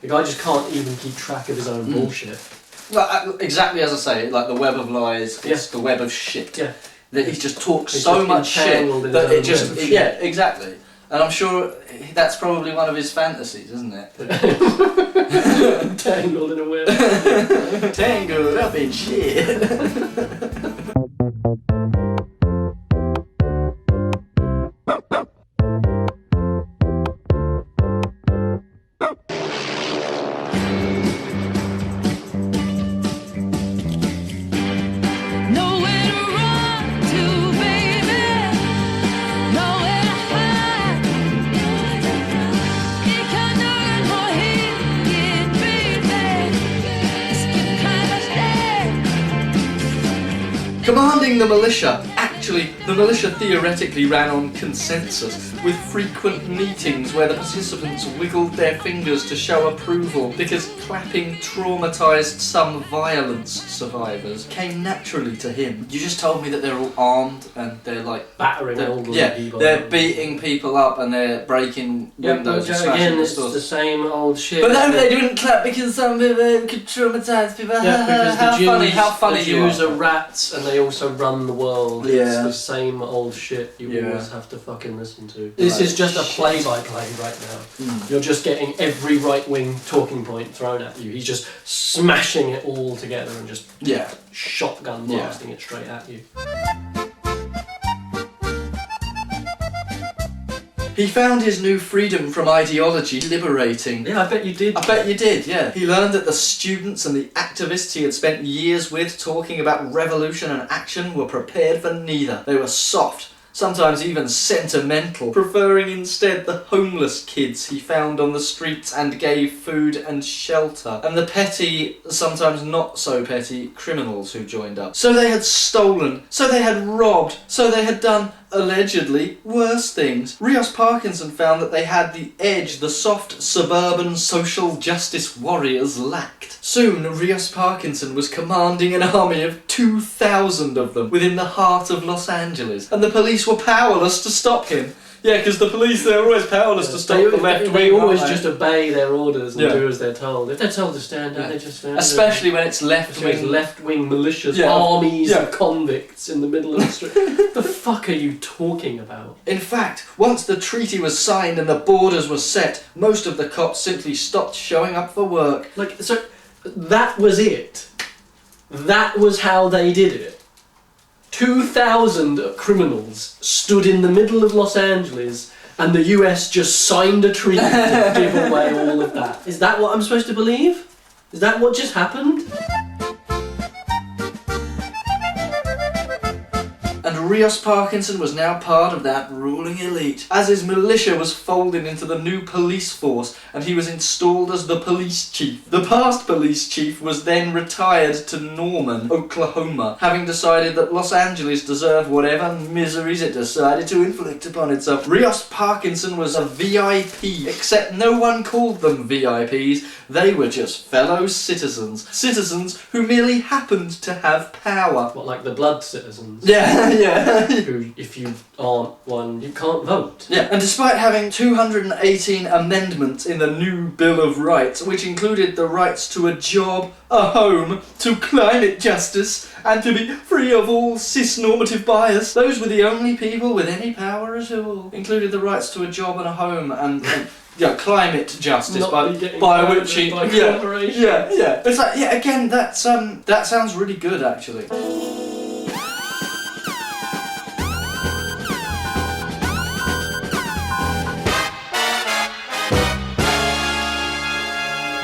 The guy just can't even keep track of his own bullshit. Well, exactly as I say, like the web of lies, it's the web of shit. Yeah. That he just talks so much shit that it just... Yeah, exactly. And I'm sure that's probably one of his fantasies, isn't it? Tangled in a web. Tangled up in shit. Commanding the militia. Actually, the militia theoretically ran on consensus, with frequent meetings where the participants wiggled their fingers to show approval because clapping traumatised some violence survivors came naturally to him. You just told me that they're all armed and they're like... battering elderly people. They're beating people up and they're breaking windows and smashing again, the it's stores. the same old shit. But no, they didn't clap because some people could traumatise people. Yeah, because how funny the Jews are rats and they also run the world. Yeah. It's the same old shit you always have to fucking listen to. This Right. is just a play-by-play right now. You're just getting every right-wing talking point thrown at you. He's just smashing it all together and just shotgun blasting it straight at you. He found his new freedom from ideology liberating. Yeah, I bet you did. I bet you did, yeah. He learned that the students and the activists he had spent years with talking about revolution and action were prepared for neither. They were soft, sometimes even sentimental, preferring instead the homeless kids he found on the streets and gave food and shelter, and the petty, sometimes not so petty, criminals who joined up. So they had stolen, so they had robbed, so they had done, allegedly, worse things. Rios Parkinson found that they had the edge the soft, suburban social justice warriors lacked. Soon, Rios Parkinson was commanding an army of 2,000 of them within the heart of Los Angeles, and the police were powerless to stop him. Yeah, because the police, they're always powerless to stop the left wing. They always just obey their orders and do as they're told. If they're told to stand up, they just stand up. Especially when it's left-wing militias, armies of convicts in the middle of the street. The fuck are you talking about? In fact, once the treaty was signed and the borders were set, most of the cops simply stopped showing up for work. So that was it. That was how they did it. 2,000 criminals stood in the middle of Los Angeles and the US just signed a treaty to give away all of that. Is that what I'm supposed to believe? Is that what just happened? And Rios Parkinson was now part of that ruling elite, as his militia was folded into the new police force and he was installed as the police chief. The past police chief was then retired to Norman, Oklahoma, having decided that Los Angeles deserved whatever miseries it decided to inflict upon itself. Rios Parkinson was a VIP, except no one called them VIPs, they were just fellow citizens. Citizens who merely happened to have power. What, like the blood citizens? Yeah. Who, if you aren't one, you can't vote. Yeah, and despite having 218 amendments in the new Bill of Rights, which included the rights to a job, a home, to climate justice, and to be free of all cis-normative bias, those were the only people with any power at all. Included the rights to a job and a home, and climate justice, by which he... Yeah. It's like, again, that sounds really good, actually.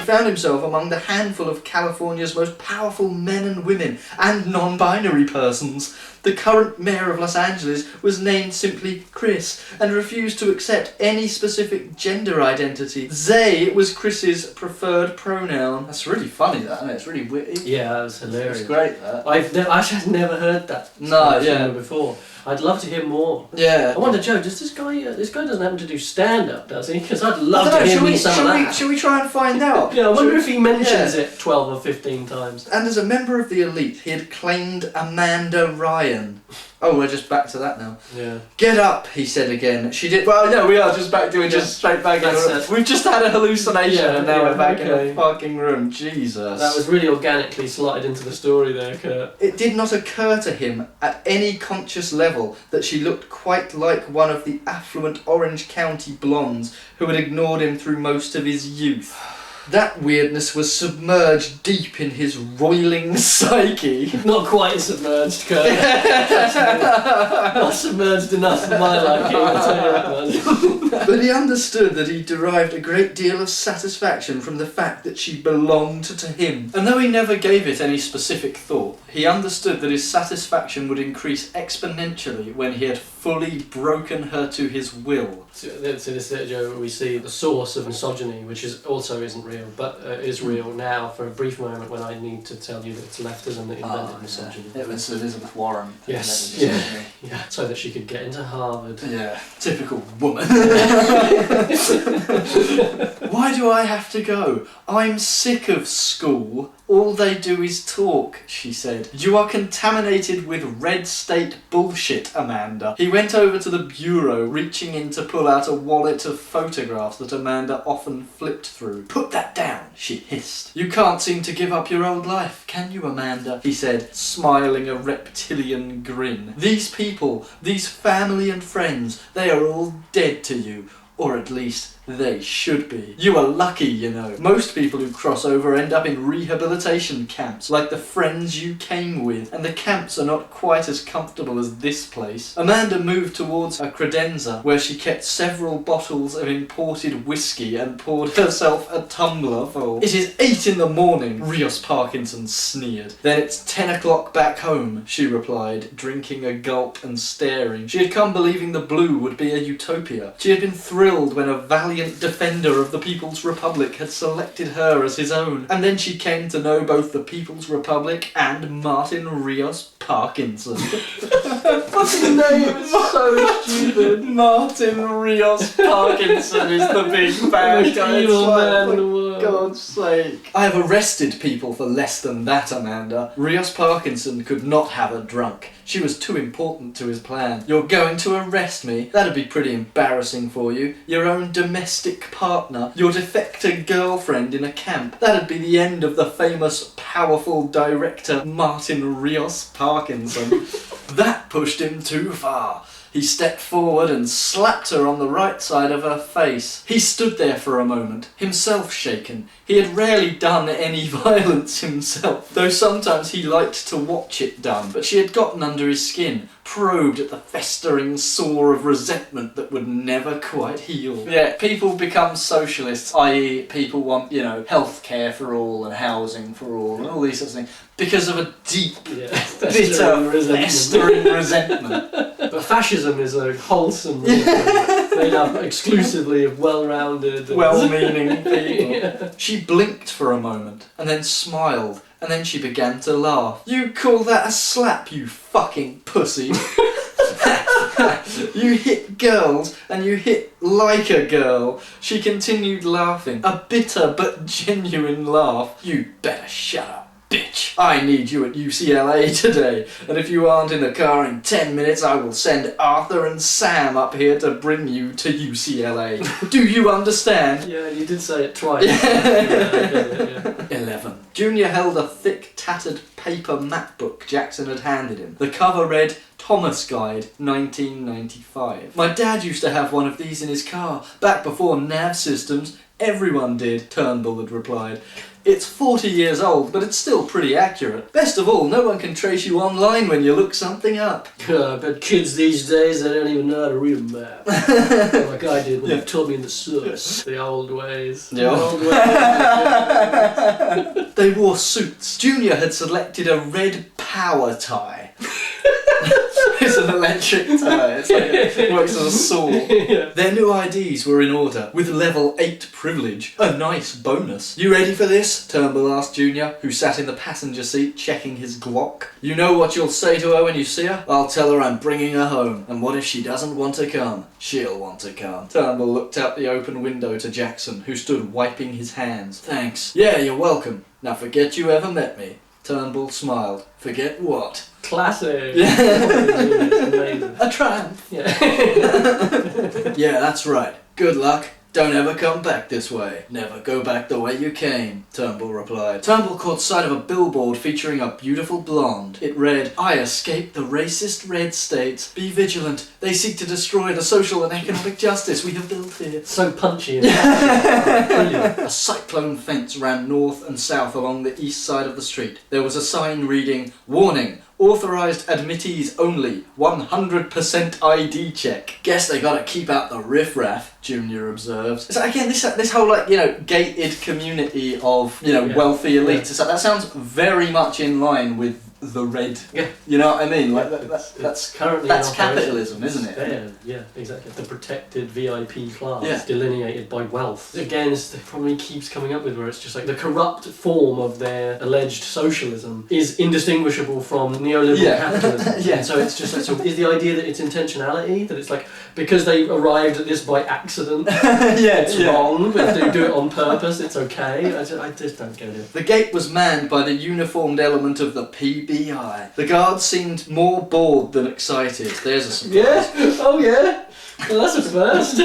Found himself among the handful of California's most powerful men and women and non-binary persons. The current mayor of Los Angeles was named simply Chris and refused to accept any specific gender identity. They was Chris's preferred pronoun. That's really funny, that, isn't it? It's really witty. Yeah, that was hilarious. It's great, that. I've actually never heard that before. I'd love to hear more. Yeah. I wonder, Joe, does this guy doesn't happen to do stand-up, does he? Because I'd love to hear some of that. Should we try and find out? Yeah, I wonder if he mentions it 12 or 15 times. And as a member of the elite, he had claimed Amanda Ryan again. Oh, we're just back to that now. Yeah. Get up, he said again. She did. Well, no, we are just back to it, just straight back in the room. We've just had a hallucination and now we're back in the fucking room. Jesus. That was really organically slotted into the story there, Kurt. It did not occur to him at any conscious level that she looked quite like one of the affluent Orange County blondes who had ignored him through most of his youth. That weirdness was submerged deep in his roiling psyche. Not quite submerged, Kurt. Not submerged enough for my liking, I'll tell you that much. But he understood that he derived a great deal of satisfaction from the fact that she belonged to him. And though he never gave it any specific thought, he understood that his satisfaction would increase exponentially when he had fully broken her to his will. So this is where we see the source of misogyny, which also isn't real, but is real now for a brief moment when I need to tell you that it's leftism that invented misogyny. It was Elizabeth Warren. Yes, yeah, so that she could get into Harvard. Yeah, typical woman. Why do I have to go? I'm sick of school. All they do is talk, she said. You are contaminated with red state bullshit, Amanda. He went over to the bureau, reaching in to pull out a wallet of photographs that Amanda often flipped through. Put that down, she hissed. You can't seem to give up your old life, can you, Amanda? He said, smiling a reptilian grin. These people, these family and friends, they are all dead to you. Or at least, they should be. You are lucky, you know. Most people who cross over end up in rehabilitation camps, like the friends you came with, and the camps are not quite as comfortable as this place. Amanda moved towards a credenza, where she kept several bottles of imported whiskey and poured herself a tumbler full. It is 8 in the morning, Rios Parkinson sneered. Then it's 10 o'clock back home, she replied, drinking a gulp and staring. She had come believing the blue would be a utopia. She had been thrilled when a valiant defender of the People's Republic had selected her as his own, and then she came to know both the People's Republic and Martin Rios Parkinson. Fucking name is so stupid. Martin Rios Parkinson is the big bad guy. Evil man in the world. For God's sake. I have arrested people for less than that, Amanda. Rios Parkinson could not have her drunk. She was too important to his plan. You're going to arrest me? That'd be pretty embarrassing for you. Your own domestic partner, your defector girlfriend in a camp. That'd be the end of the famous, powerful director Martin Rios Parkinson. That pushed him too far. He stepped forward and slapped her on the right side of her face. He stood there for a moment, himself shaken. He had rarely done any violence himself, though sometimes he liked to watch it done. But she had gotten under his skin, probed at the festering sore of resentment that would never quite heal. Yeah, people become socialists, i.e. people want, healthcare for all and housing for all and all these sorts of things, because of a deep, bitter, festering resentment. But fascism is a wholesome movement made up exclusively of well-rounded, well-meaning people. Yeah. She blinked for a moment, and then smiled, and then she began to laugh. You call that a slap, you fucking pussy? You hit girls, and you hit like a girl. She continued laughing, a bitter but genuine laugh. You better shut up, bitch. I need you at UCLA today, and if you aren't in the car in 10 minutes, I will send Arthur and Sam up here to bring you to UCLA. Do you understand? Yeah, you did say it twice. 11. Junior held a thick, tattered paper mapbook Jackson had handed him. The cover read, Thomas Guide, 1995. My dad used to have one of these in his car, back before nav systems. Everyone did, Turnbull had replied. It's 40 years old, but it's still pretty accurate. Best of all, no one can trace you online when you look something up. But kids these days, they don't even know how to read a map. Like I did when you taught me in the source. The old ways. Yeah. The old ways. They wore suits. Junior had selected a red power tie. It's an electric tie. It works as a saw. Yeah. Their new IDs were in order, with level 8 privilege. A nice bonus. You ready for this? Turnbull asked Junior, who sat in the passenger seat checking his Glock. You know what you'll say to her when you see her? I'll tell her I'm bringing her home. And what if she doesn't want to come? She'll want to come. Turnbull looked out the open window to Jackson, who stood wiping his hands. Thanks. Yeah, you're welcome. Now forget you ever met me. Turnbull smiled. Forget what? Classic. Yeah. Amazing. A triumph. Yeah. Yeah, that's right. Good luck. Don't ever come back this way. Never go back the way you came, Turnbull replied. Turnbull caught sight of a billboard featuring a beautiful blonde. It read, I escaped the racist red states. Be vigilant. They seek to destroy the social and economic justice we have built here. So punchy and brilliant. A cyclone fence ran north and south along the east side of the street. There was a sign reading, Warning! Authorised admittees only. 100% ID check. Guess they gotta keep out the riffraff, Junior observed. So again, this whole, like, you know, gated community of, you know, wealthy elites, that sounds very much in line with the red. Yeah. You know what I mean? Like that's currently that's capitalism, isn't it? There, yeah, exactly. The protected VIP class, Yeah. delineated by wealth. Again, it's the problem he keeps coming up with, where it's just like the corrupt form of their alleged socialism is indistinguishable from neoliberal capitalism. Yeah. And so it's just like, so is the idea that it's intentionality, that it's like because they arrived at this by accident, it's wrong, but if they do it on purpose, it's okay. I just don't get it. The gate was manned by the uniformed element of the PBI. The guards seemed more bored than excited. There's a surprise. Yeah? Oh yeah? Well, that's a first.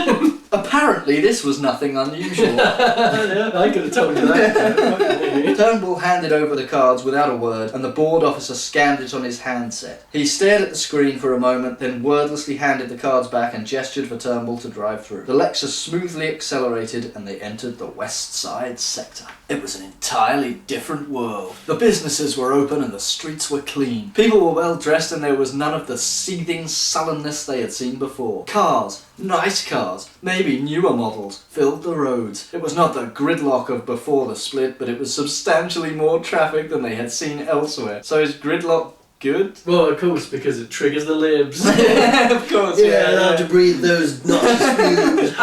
Apparently this was nothing unusual. Yeah, I could have told you that. Turnbull handed over the cards without a word, and the board officer scanned it on his handset. He stared at the screen for a moment, then wordlessly handed the cards back and gestured for Turnbull to drive through. The Lexus smoothly accelerated, and they entered the West Side sector. It was an entirely different world. The businesses were open and the streets were clean. People were well dressed, and there was none of the seething sullenness they had seen before. Cars, nice cars, maybe newer models, filled the roads. It was not the gridlock of before the split, but it was substantially more traffic than they had seen elsewhere. So is gridlock good? Well, of course, because it triggers the libs. Of course, Yeah, allowed to breathe those noxious fumes.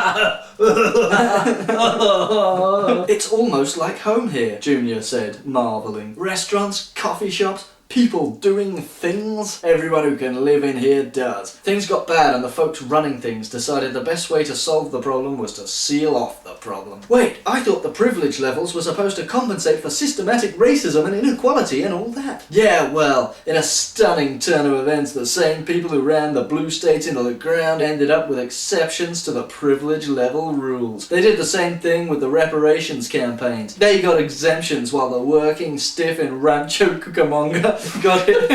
It's almost like home here, Junior said, marvelling. Restaurants, coffee shops, people doing things. Everyone who can live in here does. Things got bad and the folks running things decided the best way to solve the problem was to seal off the problem. Wait, I thought the privilege levels were supposed to compensate for systematic racism and inequality and all that. Yeah, well, in a stunning turn of events, the same people who ran the blue states into the ground ended up with exceptions to the privilege level rules. They did the same thing with the reparations campaigns. They got exemptions while the working stiff in Rancho Cucamonga got it.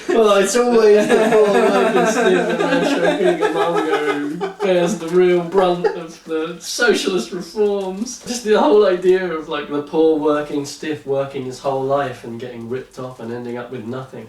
Well, it's always the poor working stiff in Rancho Cucamonga who bears the real brunt of the socialist reforms. Just the whole idea of like the poor working stiff working his whole life and getting ripped off and ending up with nothing.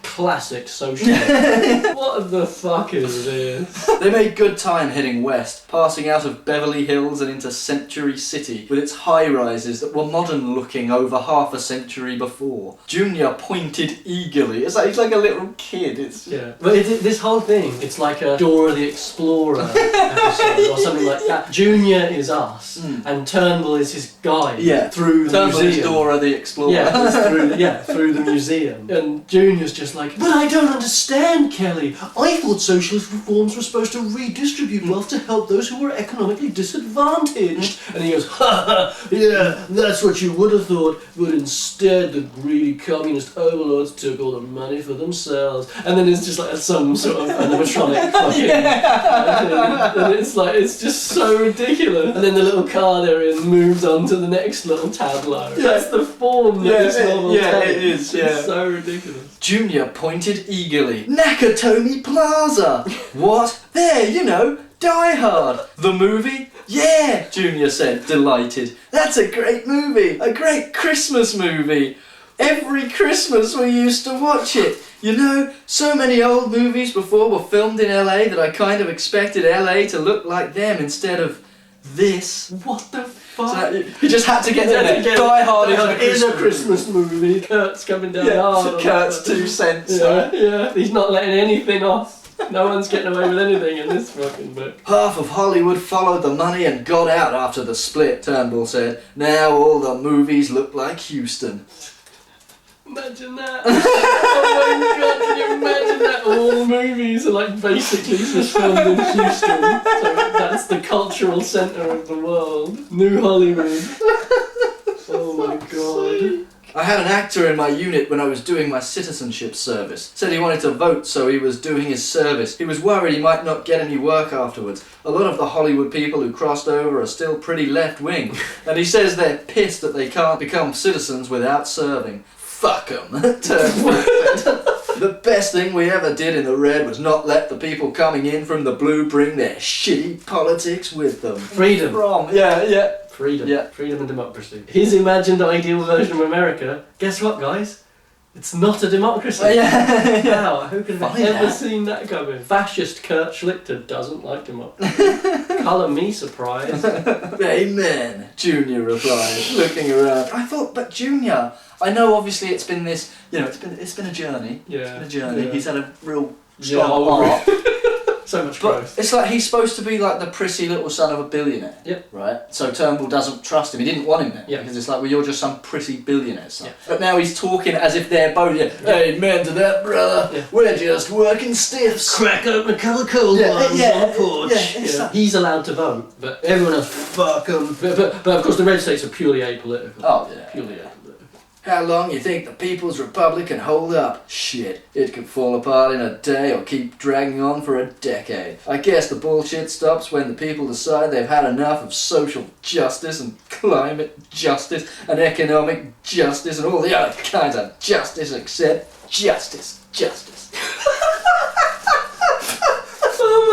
Classic socialism. What the fuck is this? They made good time heading west, passing out of Beverly Hills and into Century City, with its high-rises that were modern-looking over half a century before. Junior pointed eagerly. He's like a little kid. Yeah, but this whole thing, it's like a Dora the Explorer episode or something like that. Junior is us, and Turnbull is his guide through the Turnbull museum. is Dora the Explorer. Yeah, through the museum. And Junior's just like, but I don't understand, Kelly. I thought socialist reforms were supposed to redistribute wealth to help those who were economically disadvantaged. And he goes, ha ha, yeah, that's what you would have thought, but instead the greedy communist overlords took all the money for themselves. And then it's just like some sort of animatronic fucking... And it's like, it's just so ridiculous. And then the little car they're in moves on to the next little tableau. That's the form that this novel takes. It is, It's so ridiculous. Junior pointed eagerly. Nakatomi Plaza! What? There, you know, Die Hard. The movie? Yeah, Junior said, delighted. That's a great movie. A great Christmas movie. Every Christmas we used to watch it. You know, so many old movies before were filmed in LA that I kind of expected LA to look like them instead of this. What the fuck? So you just had to get there. Die Hard is a Christmas movie. Kurt's coming down hard. Kurt's 2 cents. Yeah. He's not letting anything off. No one's getting away with anything in this fucking book. Half of Hollywood followed the money and got out after the split, Turnbull said. Now all the movies look like Houston. Imagine that. Oh my god, can you imagine that? All movies are like basically just filmed in Houston. So that's the cultural centre of the world. New Hollywood. Oh my god. I had an actor in my unit when I was doing my citizenship service. Said he wanted to vote, so he was doing his service. He was worried he might not get any work afterwards. A lot of the Hollywood people who crossed over are still pretty left-wing, and he says they're pissed that they can't become citizens without serving. Fuck 'em. The best thing we ever did in the Red was not let the people coming in from the Blue bring their shitty politics with them. Freedom. Yeah. Freedom. Yeah. Freedom and democracy. His imagined ideal version of America, guess what, guys? It's not a democracy. Yeah. Wow, who could have Funny ever that. seen that coming? Fascist Kurt Schlichter doesn't like democracy. Colour me surprised. Amen, Junior replied, looking around. I thought, but Junior, I know obviously it's been this, it's been a journey. Yeah. It's been a journey. Yeah. He's had a real Yeah, strong heart. So much But growth. it's like he's supposed to be like the prissy little son of a billionaire. Yep. Right? So Turnbull doesn't trust him. He didn't want him there. Yeah. Because it's like, well, you're just some prissy billionaire son. Yeah. But now he's talking as if they're both, amen to that, brother. Yeah. We're just working stiffs. Crack open a couple of cold Yeah, ones yeah, on the porch. yeah, it's like- He's allowed to vote, but everyone else, fuck 'em. But of course the red states are purely apolitical. Oh, yeah. Purely apolitical. How long you think the People's Republic can hold up? Shit, it could fall apart in a day or keep dragging on for a decade. I guess the bullshit stops when the people decide they've had enough of social justice and climate justice and economic justice and all the other kinds of justice except justice. Oh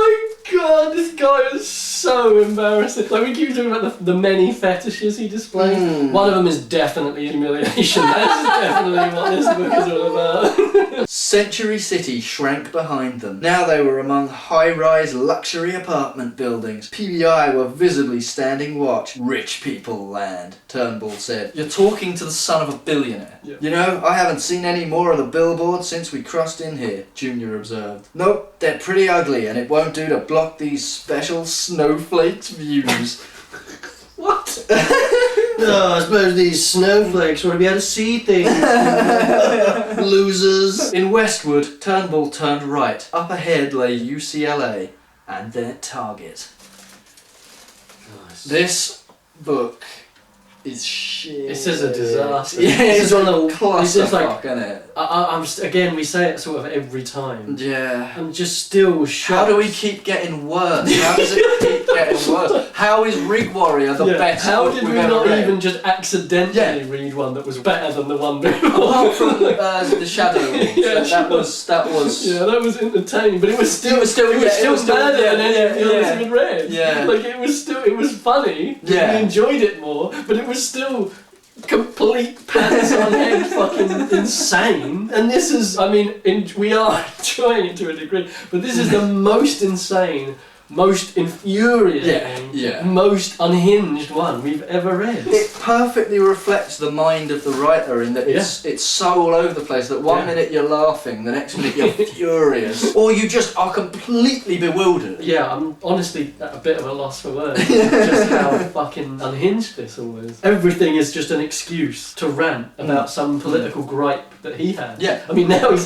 my god, this guy is so embarrassing. Like, we keep talking about the many fetishes he displays. One of them is definitely humiliation. That's definitely what this book is all about. Century City shrank behind them. Now they were among high-rise luxury apartment buildings. PBI were visibly standing watch. Rich people land, Turnbull said. You're talking to the son of a billionaire. Yeah. You know, I haven't seen any more of the billboards since we crossed in here, Junior observed. Nope, they're pretty ugly and it won't do to block these special snowflakes views. What? Oh, I suppose these snowflakes want to be able to see things. Losers. In Westwood, Turnbull turned right. Up ahead lay UCLA and their target. Nice. This book is shit. This is a disaster. Yeah, This it's is one of the clusterfuck, isn't it? I'm just, again, we say it sort of every time. Yeah. I'm just still shocked. How do we keep getting worse? How does it keep getting worse? How is Rig Warrior the best How book did we've we ever not read? even just accidentally read one that was better than the one before? Apart from the Shadow Wars, Yeah, that was. Yeah, that was entertaining, but it was still It was still better than any of the others we'd read. Yeah. Like, it was funny. Yeah. We enjoyed it more, but it was still complete pants on head fucking insane. And this is, I mean, we are enjoying it to a degree, but this is the most insane, most infuriating, Yeah. most unhinged one we've ever read. It perfectly reflects the mind of the writer in that it's so all over the place that one minute you're laughing, the next minute you're furious, or you just are completely bewildered. Yeah, I'm honestly at a bit of a loss for words. Just how fucking unhinged this all is. Everything is just an excuse to rant about some political gripe that he had. Yeah. I mean, now he's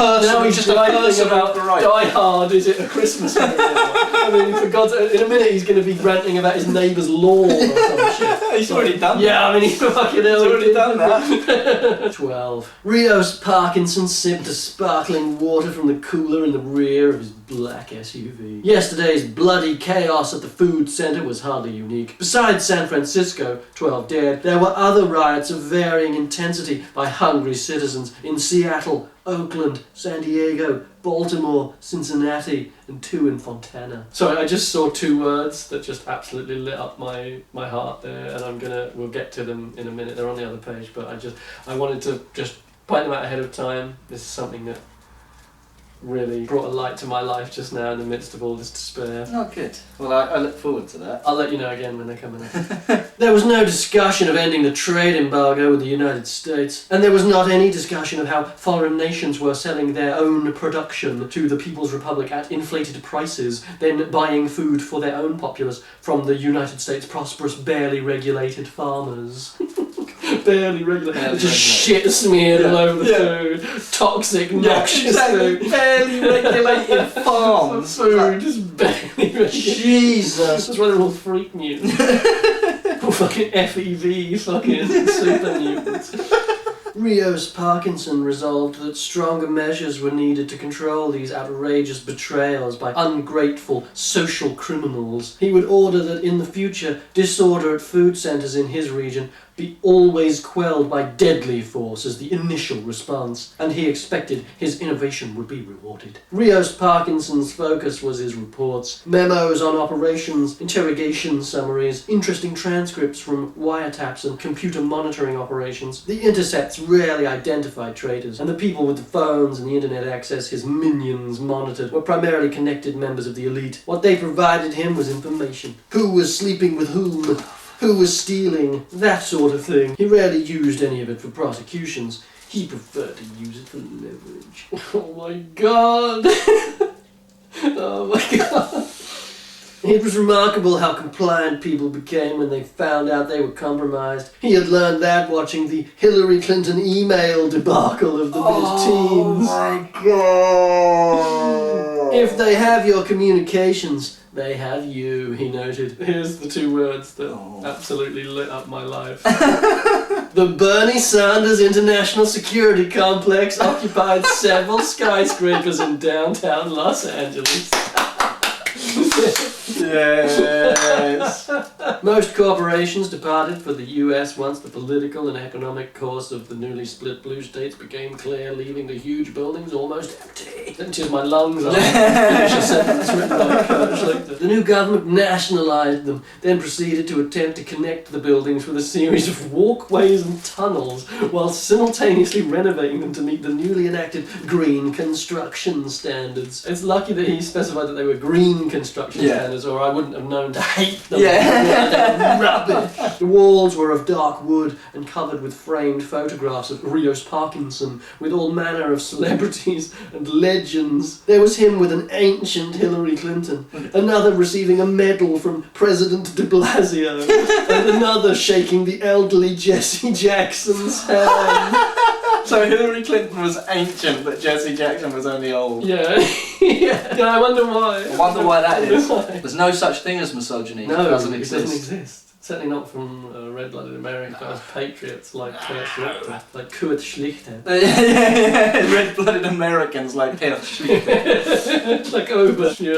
just a griping personal about gripe. Die Hard, is it a Christmas movie? I mean, for God's sake, in a minute he's going to be ranting about his neighbour's lawn or some shit. He's already done that. Yeah, I mean, he's fucking hell. He's already done that. 12. Rios Parkinson sipped a sparkling water from the cooler in the rear of his black SUV. Yesterday's bloody chaos at the food centre was hardly unique. Besides San Francisco, 12 dead, there were other riots of varying intensity by hungry citizens in Seattle, Oakland, San Diego, Baltimore, Cincinnati, and 2 in Fontana. Sorry, I just saw 2 words that just absolutely lit up my heart there, and we'll get to them in a minute. They're on the other page, but I wanted to just point them out ahead of time. This is something that really brought a light to my life just now in the midst of all this despair. Oh, good. Well, I look forward to that. I'll let you know again when they're coming up. There was no discussion of ending the trade embargo with the United States, and there was not any discussion of how foreign nations were selling their own production to the People's Republic at inflated prices, then buying food for their own populace from the United States' prosperous, barely regulated farmers. Barely regulated. Just shit smeared all over the food. Toxic, noxious food. Barely regulated farms. Food just barely regulated. Jesus. That's why they're all freak mutants. Or fucking FEV, fucking super mutants. Rios Parkinson resolved that stronger measures were needed to control these outrageous betrayals by ungrateful social criminals. He would order that in the future, disorder at food centres in his region be always quelled by deadly force as the initial response, and he expected his innovation would be rewarded. Rios Parkinson's focus was his reports, memos on operations, interrogation summaries, interesting transcripts from wiretaps and computer monitoring operations. The intercepts rarely identified traitors, and the people with the phones and the internet access his minions monitored were primarily connected members of the elite. What they provided him was information. Who was sleeping with whom? Who was stealing? That sort of thing. He rarely used any of it for prosecutions. He preferred to use it for leverage. Oh my god! Oh my god! It was remarkable how compliant people became when they found out they were compromised. He had learned that watching the Hillary Clinton email debacle of the mid-teens. Oh my god! If they have your communications, they have you, he noted. Here's the two words that absolutely lit up my life. The Bernie Sanders International Security Complex occupied several skyscrapers in downtown Los Angeles. Yes. Most corporations departed for the US once the political and economic course of the newly split blue states became clear, leaving the huge buildings almost empty. Empty as my lungs are. Finish a sentence written by Church Schlichter. The new government nationalized them, then proceeded to attempt to connect the buildings with a series of walkways and tunnels, while simultaneously renovating them to meet the newly enacted green construction standards. It's lucky that he specified that they were green construction standards, or I wouldn't have known to hate them. They were rubbish. The walls were of dark wood and covered with framed photographs of Rios Parkinson, with all manner of celebrities and legends. There was him with an ancient Hillary Clinton, another receiving a medal from President de Blasio, and another shaking the elderly Jesse Jackson's hand. So Hillary Clinton was ancient, but Jesse Jackson was only old. Yeah. Yeah, I wonder why. I wonder why that is. There's no such thing as misogyny. No, it doesn't it exist. doesn't exist. Certainly not from red-blooded Americans, patriots like Schlichter, like Kurt Schlichter. Yeah. Red-blooded Americans like Kurt Schlichter. Like Schlichter.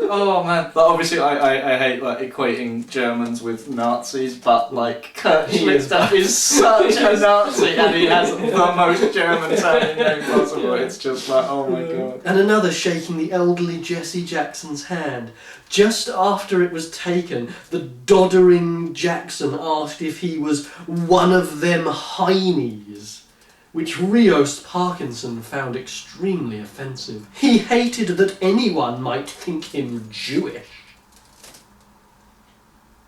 Oh man. But obviously I hate like equating Germans with Nazis, but like Kurt Schlichter is such a Nazi and he has the most German sounding name possible. It's just like, oh my god. And another shaking the elderly Jesse Jackson's hand. Just after it was taken, the doddering Jackson asked if he was one of them heinies, which Rios Parkinson found extremely offensive. He hated that anyone might think him Jewish.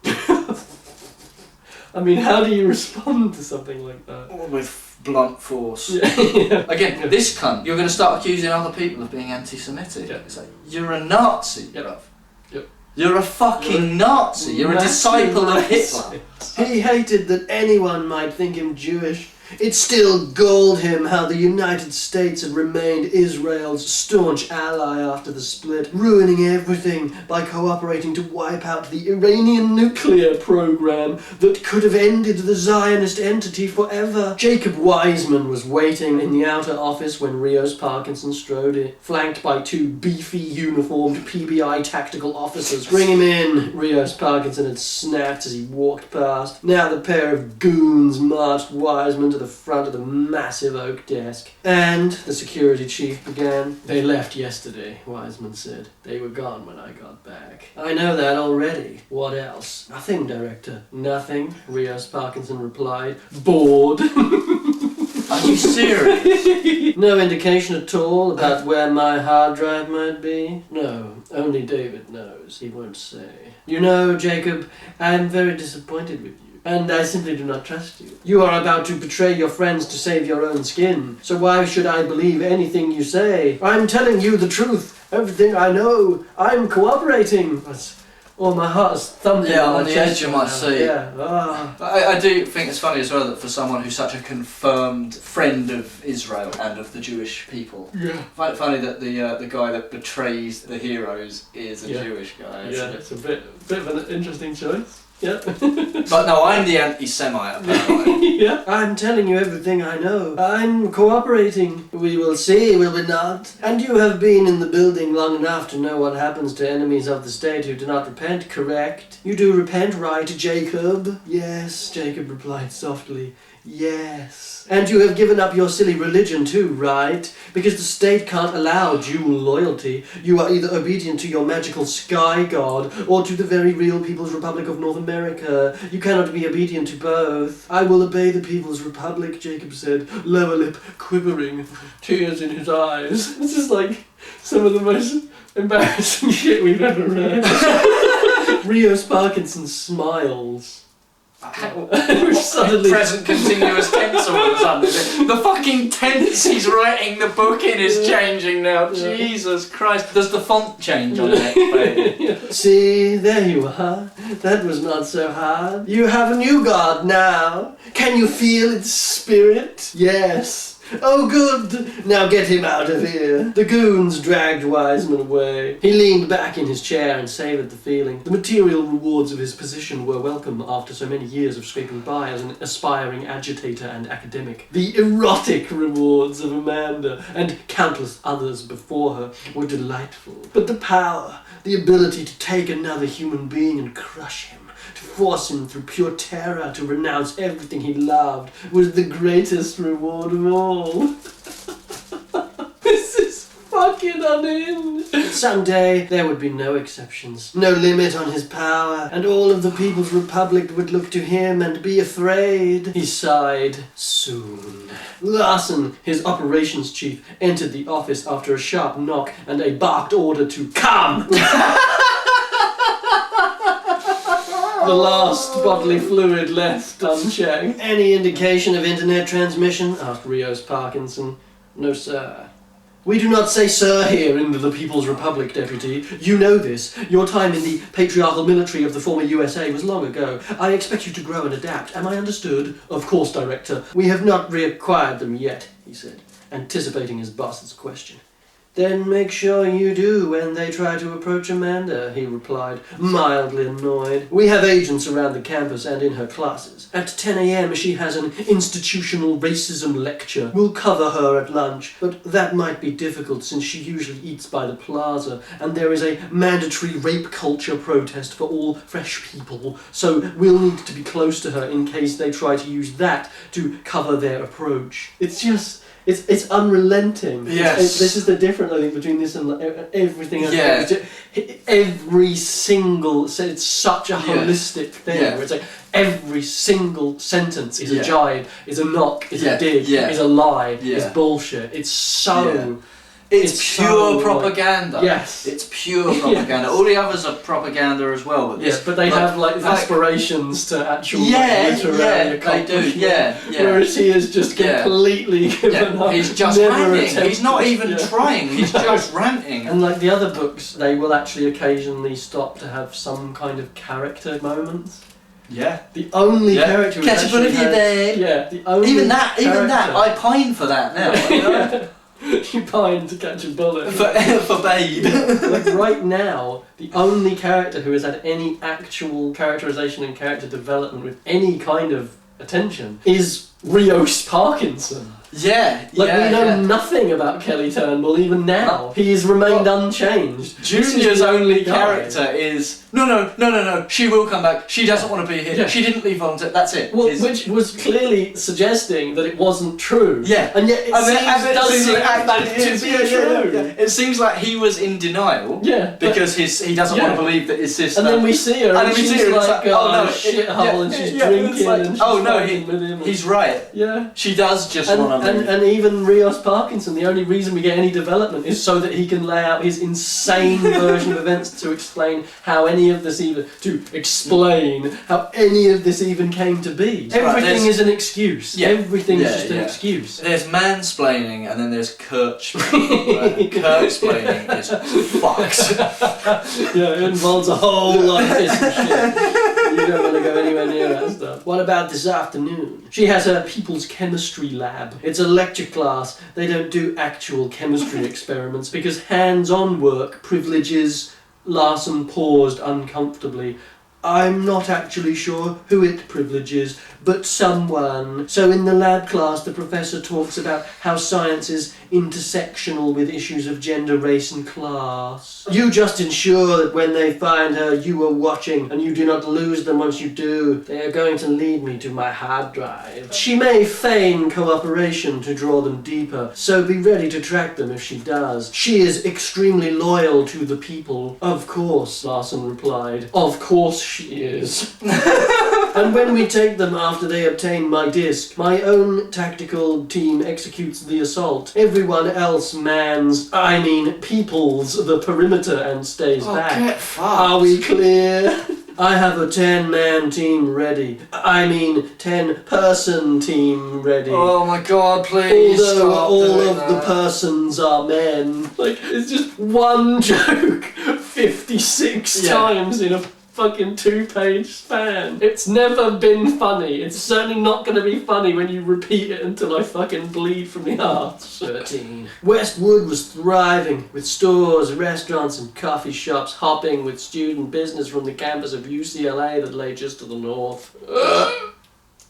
I mean, how do you respond to something like that? With blunt force. Yeah. Again, this cunt, you're going to start accusing other people of being anti-Semitic. Yeah. It's like, you're a Nazi, bruv. Yep. You're a fucking Nazi. You're a disciple of Hitler. He hated that anyone might think him Jewish. It still galled him how the United States had remained Israel's staunch ally after the split, ruining everything by cooperating to wipe out the Iranian nuclear program that could have ended the Zionist entity forever. Jacob Wiseman was waiting in the outer office when Rios Parkinson strode in, flanked by two beefy uniformed PBI tactical officers. Bring him in, Rios Parkinson had snapped as he walked past. Now the pair of goons marched Wiseman to the front of the massive oak desk. And the security chief began. They left yesterday, Wiseman said. They were gone when I got back. I know that already. What else? Nothing, Director. Nothing, Rios Parkinson replied. Bored. Are you serious? No indication at all about where my hard drive might be? No, only David knows. He won't say. You know, Jacob, I am very disappointed with you. And I simply do not trust you. You are about to betray your friends to save your own skin. So why should I believe anything you say? I'm telling you the truth. Everything I know. I'm cooperating. Oh, my heart is thumping. Yeah, on the edge of my seat. Yeah. Ah. I do think it's funny as well that for someone who's such a confirmed friend of Israel and of the Jewish people, I find it funny that the guy that betrays the heroes is a Jewish guy. Yeah, it's a bit of an interesting choice. Yeah. But no, I'm the anti-Semite, apparently. Yeah. I'm telling you everything I know. I'm cooperating. We will see, will we not? And you have been in the building long enough to know what happens to enemies of the state who do not repent, correct? You do repent, right, Jacob? Yes, Jacob replied softly. Yes. And you have given up your silly religion too, right? Because the state can't allow dual loyalty. You are either obedient to your magical sky god or to the very real People's Republic of North America. You cannot be obedient to both. I will obey the People's Republic, Jacob said, lower lip quivering, tears in his eyes. This is like some of the most embarrassing shit we've ever read. Rios Parkinson smiles. Suddenly present continuous tense all of a sudden. The fucking tense he's writing the book in is changing now. Yeah. Jesus Christ. Does the font change on the next page? See, there you are. That was not so hard. You have a new god now. Can you feel its spirit? Yes. Oh, good! Now get him out of here. The goons dragged Wiseman away. He leaned back in his chair and savoured the feeling. The material rewards of his position were welcome after so many years of scraping by as an aspiring agitator and academic. The erotic rewards of Amanda and countless others before her were delightful. But the power, the ability to take another human being and crush him, to force him through pure terror to renounce everything he loved, was the greatest reward of all. This is fucking unhinged. Someday there would be no exceptions, no limit on his power, and all of the People's Republic would look to him and be afraid. He sighed. Soon. Larson, his operations chief, entered the office after a sharp knock and a barked order to come. The last bodily fluid left unchecked. Any indication of internet transmission? Asked Rios Parkinson. No, sir. We do not say sir here in the People's Republic, Deputy. You know this. Your time in the patriarchal military of the former USA was long ago. I expect you to grow and adapt. Am I understood? Of course, Director. We have not reacquired them yet, he said, anticipating his boss's question. Then make sure you do when they try to approach Amanda, he replied, mildly annoyed. We have agents around the campus and in her classes. At 10 a.m. she has an institutional racism lecture. We'll cover her at lunch, but that might be difficult since she usually eats by the plaza, and there is a mandatory rape culture protest for all fresh people, so we'll need to be close to her in case they try to use that to cover their approach. It's just... It's unrelenting. Yes. This is the difference, I think, between this and everything else. Yeah. Every single... It's such a holistic thing. Yeah. Where it's like every single sentence is a jibe, is a knock, is a dig, is a lie, is bullshit. It's so... Yeah. It's pure so, propaganda. Yes. It's pure propaganda. All the others are propaganda as well. But yes, but they have aspirations to actual literary accomplishment. Yeah. Whereas he is just completely given up. He's just ranting. He's not even trying. He's just ranting. And like the other books, they will actually occasionally stop to have some kind of character moments. Yeah. The only character who catch a bullet for your dad. Yeah. The only even that. I pine for that now. You know? You pine to catch a bullet. For Babe. Like right now, the only character who has had any actual characterization and character development with any kind of attention is Rios Parkinson. Yeah, we know nothing about Kelly Turnbull even now. He's remained unchanged. Junior's only character is no. She will come back. She doesn't want to be here. Yeah. She didn't leave volunteer. That's it. Well, which was clearly suggesting that it wasn't true. Yeah, and yet it seems true. Yeah. It seems like he was in denial. Yeah, because he doesn't want to believe that his sister. And then we see her, and she's like, shithole, and she's drinking, like, and she's with him. He's right. Yeah, she does just want to. And even Rios Parkinson, the only reason we get any development is so that he can lay out his insane version of events to explain how any of this even came to be. Everything is an excuse. Yeah. Everything is just an excuse. There's mansplaining and then there's Kurtzplaining. Kurtzplaining is fucked. Yeah, it involves a whole lot of this and shit. You don't want to go anywhere near that stuff. What about this afternoon? She has her People's Chemistry Lab. It's a lecture class. They don't do actual chemistry experiments because hands-on work privileges... Larson paused uncomfortably. I'm not actually sure who it privileges, but someone. So in the lab class, the professor talks about how science is intersectional with issues of gender, race and class. You just ensure that when they find her, you are watching, and you do not lose them once you do. They are going to lead me to my hard drive. She may feign cooperation to draw them deeper, so be ready to track them if she does. She is extremely loyal to the people. Of course, Larson replied. Of course she is. And when we take them after they obtain my disc, my own tactical team executes the assault. Everyone else peoples the perimeter and stays back. Get fucked. Are we clear? I have a 10-man team ready. 10-person team ready. Oh my god, please Although stop all doing of that. the persons are men. Like, it's just one joke 56 times in a fucking 2-page span. It's never been funny. It's certainly not going to be funny when you repeat it until I fucking bleed from the heart. 13. Westwood was thriving, with stores, restaurants and coffee shops hopping with student business from the campus of UCLA that lay just to the north.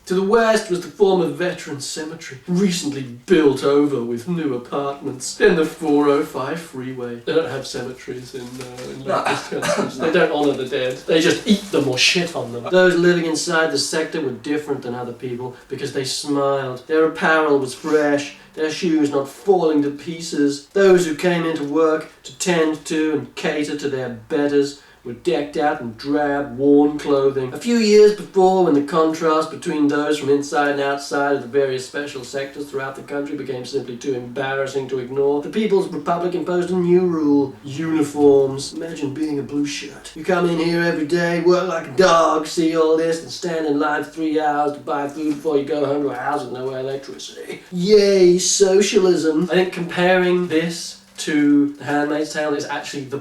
To the west was the former Veterans Cemetery, recently built over with new apartments. Then the 405 freeway. They don't have cemeteries in leftist countries. They don't honour the dead. They just eat them or shit on them. Those living inside the sector were different than other people because they smiled. Their apparel was fresh, their shoes not falling to pieces. Those who came into work to tend to and cater to their betters were decked out in drab, worn clothing. A few years before, when the contrast between those from inside and outside of the various special sectors throughout the country became simply too embarrassing to ignore, the People's Republic imposed a new rule: uniforms. Imagine being a blue shirt. You come in here every day, work like a dog, see all this, and stand in line for 3 hours to buy food before you go home to a house with no electricity. Yay, socialism. I think comparing this to The Handmaid's Tale is actually the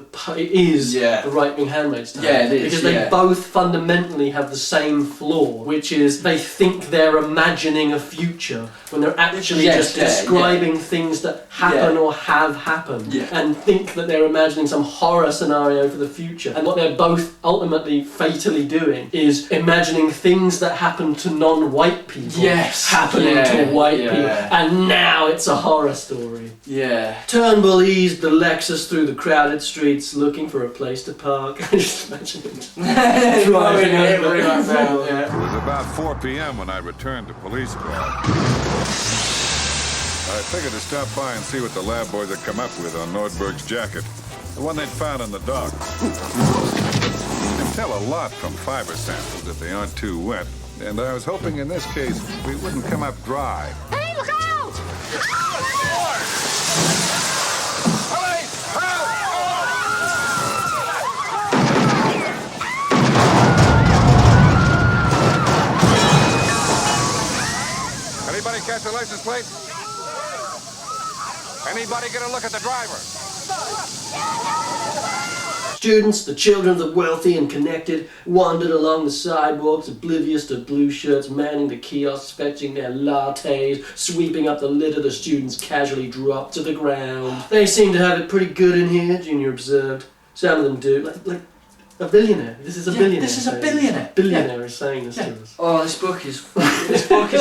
right-wing Handmaid's Tale. Yeah, it is. Because they both fundamentally have the same flaw, which is they think they're imagining a future when they're actually describing things that happen or have happened, and think that they're imagining some horror scenario for the future. And what they're both ultimately fatally doing is imagining things that happen to non-white people happening to white people. And now it's a horror story. Yeah. Turnbull eased the Lexus through the crowded streets looking for a place to park. I just imagine it driving over. It was about 4 p.m. when I returned to police car. I figured to stop by and see what the lab boys had come up with on Nordberg's jacket, the one they'd found in the dock. You can tell a lot from fiber samples if they aren't too wet, and I was hoping in this case we wouldn't come up dry. Hey, look out! Anybody catch a license plate? Anybody get a look at the driver? Students, the children of the wealthy and connected, wandered along the sidewalks, oblivious to blue shirts manning the kiosks, fetching their lattes, sweeping up the litter the students casually dropped to the ground. They seem to have it pretty good in here, Junior observed. Some of them do. Like a billionaire. This is a billionaire. This is a billionaire. Billionaire is saying this to us. Oh, this book is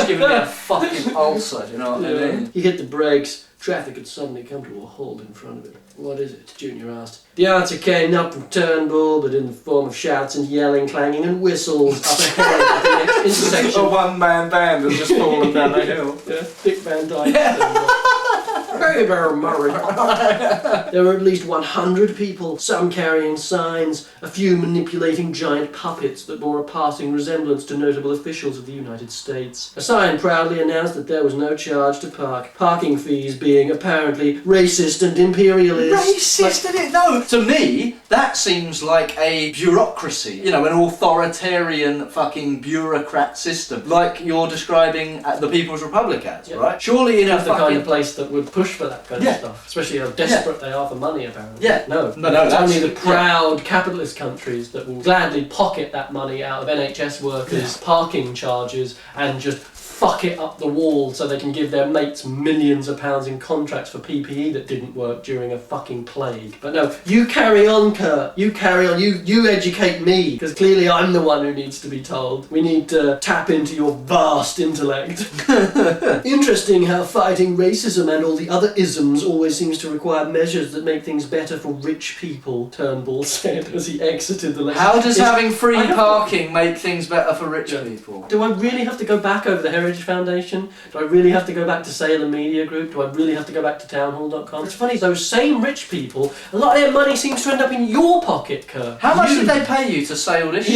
giving me a fucking ulcer, do you know what I mean? He hit the brakes. Traffic had suddenly come to a halt in front of him. What is it? Junior asked. The answer came not from Turnbull, but in the form of shouts and yelling, clanging and whistles up ahead at the next intersection. A one-man band has just fallen down the hill. Yeah, Dick Van Dyke. Hey there, Murray. There were at least 100 people, some carrying signs, a few manipulating giant puppets that bore a passing resemblance to notable officials of the United States. A sign proudly announced that there was no charge to park, parking fees being apparently racist and imperialist. Racist, did it? No. To me, that seems like a bureaucracy, you know, an authoritarian fucking bureaucrat system, like you're describing the People's Republic as, right? Surely in That's a the fucking kind of place that would push for that kind of stuff, especially how desperate they are for money, apparently. No, it's only the proud capitalist countries that will gladly pocket that money out of NHS workers' parking charges and just fuck it up the wall so they can give their mates millions of pounds in contracts for PPE that didn't work during a fucking plague. But no, you carry on, Kurt. You carry on. You educate me, because clearly I'm the one who needs to be told. We need to tap into your vast intellect. Interesting how fighting racism and all the other isms always seems to require measures that make things better for rich people, Turnbull said as he exited the lecture. How does having free parking make things better for rich people? Do I really have to go back over the Heritage Foundation? Do I really have to go back to Salem Media Group? Do I really have to go back to townhall.com? It's funny, those same rich people, a lot of their money seems to end up in your pocket, Kurt. How much did they pay you to say all this shit?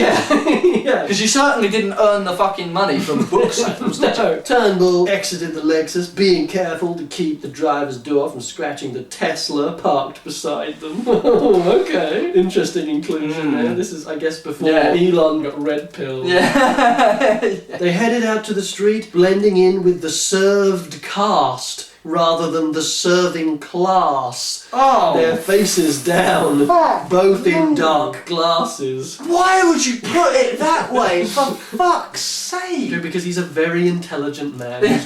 Yeah. Because you certainly didn't earn the fucking money from book sales, did you? No. Turnbull exited the Lexus, being careful to keep the driver's door from scratching the Tesla parked beside them. Okay. Interesting inclusion there. This is, I guess, before Elon got red pilled. Yeah. They headed out to the street, blending in with the served cast rather than the serving class. Oh. Their faces down, both in dark glasses. Why would you put it that way? For fuck's sake. Because he's a very intelligent man who's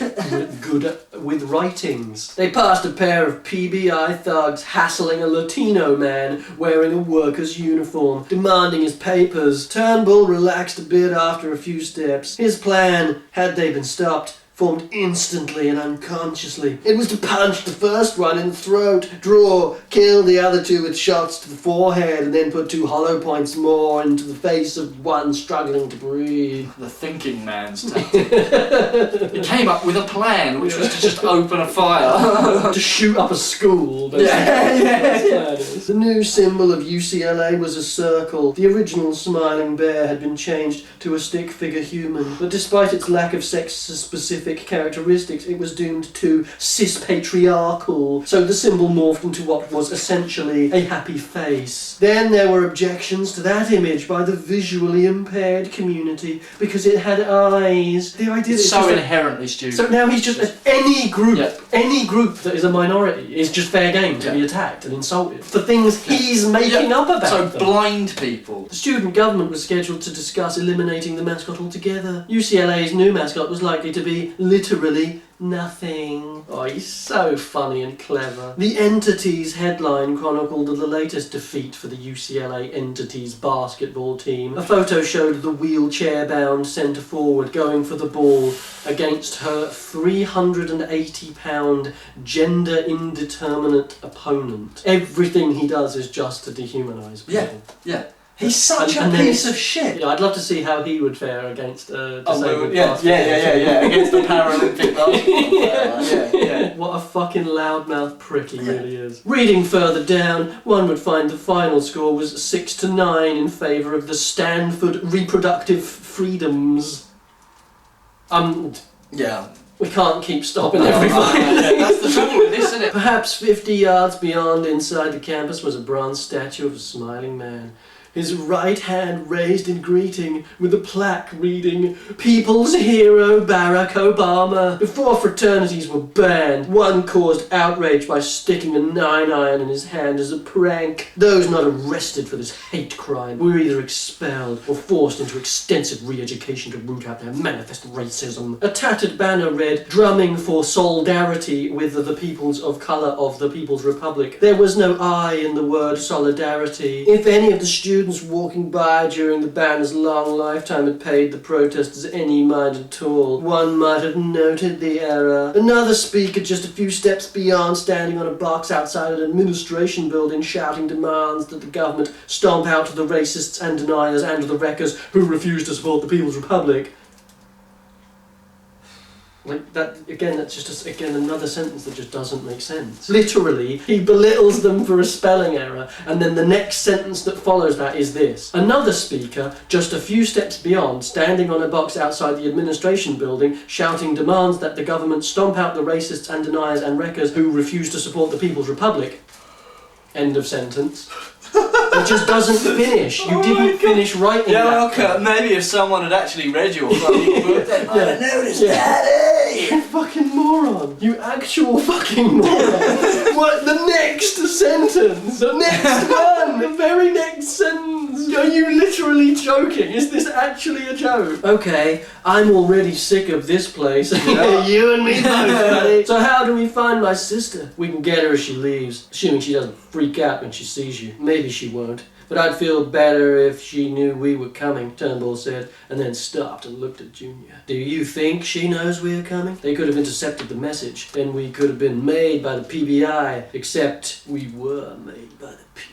good with writings. They passed a pair of PBI thugs hassling a Latino man wearing a worker's uniform, demanding his papers. Turnbull relaxed a bit after a few steps. His plan, had they been stopped, formed instantly and unconsciously. It was to punch the first one in the throat, draw, kill the other two with shots to the forehead, and then put 2 hollow points more into the face of one struggling to breathe. The thinking man's tactic. He came up with a plan, which was to just open a fire. To shoot up a school, basically. The new symbol of UCLA was a circle. The original smiling bear had been changed to a stick figure human, but despite its lack of sex-specific characteristics, it was doomed to cis-patriarchal, so the symbol morphed into what was essentially a happy face. Then there were objections to that image by the visually impaired community because it had eyes. The idea It's so inherently stupid. So now he's just any group that is a minority is just fair game to be attacked and insulted for things he's making up about. So them. blind people. The student government was scheduled to discuss eliminating the mascot altogether. UCLA's new mascot was likely to be literally nothing. Oh, he's so funny and clever. The Entities headline chronicled the latest defeat for the UCLA Entities basketball team. A photo showed the wheelchair-bound centre forward going for the ball against her 380-pound gender-indeterminate opponent. Everything he does is just to dehumanise people. Yeah. He's such a piece of shit. Yeah, I'd love to see how he would fare against a disabled yeah, against the Paralympic basketball player. What a fucking loudmouth prick he really is. Reading further down, one would find the final score was 6-9 in favour of the Stanford Reproductive Freedoms. We can't keep stopping everybody. That's the trouble with this, isn't it? Perhaps 50 yards beyond, inside the campus, was a bronze statue of a smiling man. His right hand raised in greeting, with a plaque reading, "People's Hero Barack Obama." Before fraternities were banned, one caused outrage by sticking a 9-iron in his hand as a prank. Those not arrested for this hate crime were either expelled or forced into extensive re-education to root out their manifest racism. A tattered banner read, "Drumming for solidarity with the peoples of colour of the People's Republic." There was no I in the word solidarity. If any of the students walking by during the banner's long lifetime had paid the protesters any mind at all, one might have noted the error. Another speaker just a few steps beyond, standing on a box outside an administration building, shouting demands that the government stomp out the racists and deniers and the wreckers who refuse to support the People's Republic. Like that again, that's just another sentence that just doesn't make sense. Literally, he belittles them for a spelling error, and then the next sentence that follows that is this. Another speaker, just a few steps beyond, standing on a box outside the administration building, shouting demands that the government stomp out the racists and deniers and wreckers who refuse to support the People's Republic. End of sentence. It just doesn't finish. You didn't finish writing that. Okay. Maybe if someone had actually read your fucking book, they might have noticed, You fucking moron. You actual fucking moron. What? The next sentence. The next one. The very next sentence. Are you literally joking? Is this actually a joke? Okay, I'm already sick of this place. You and me both, buddy. So how do we find my sister? We can get her as she leaves, assuming she doesn't freak out when she sees you. Maybe she won't. But I'd feel better if she knew we were coming, Turnbull said, and then stopped and looked at Junior. Do you think she knows we're coming? They could have intercepted the message. Then we could have been made by the PBI. Except we were made by the PBI.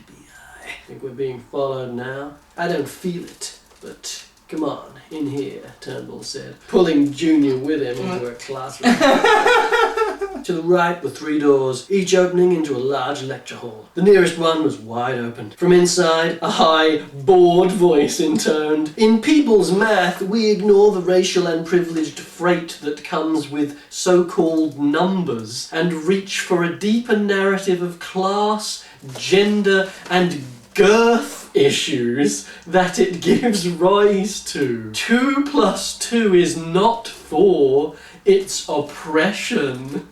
Think we're being followed now? I don't feel it, but come on, in here, Turnbull said, pulling Junior with him into a classroom. To the right were 3 doors, each opening into a large lecture hall. The nearest one was wide open. From inside, a high, bored voice intoned, "In people's math, we ignore the racial and privileged freight that comes with so-called numbers and reach for a deeper narrative of class, gender, and girth issues that it gives rise to. 2 plus 2 is not 4, it's oppression."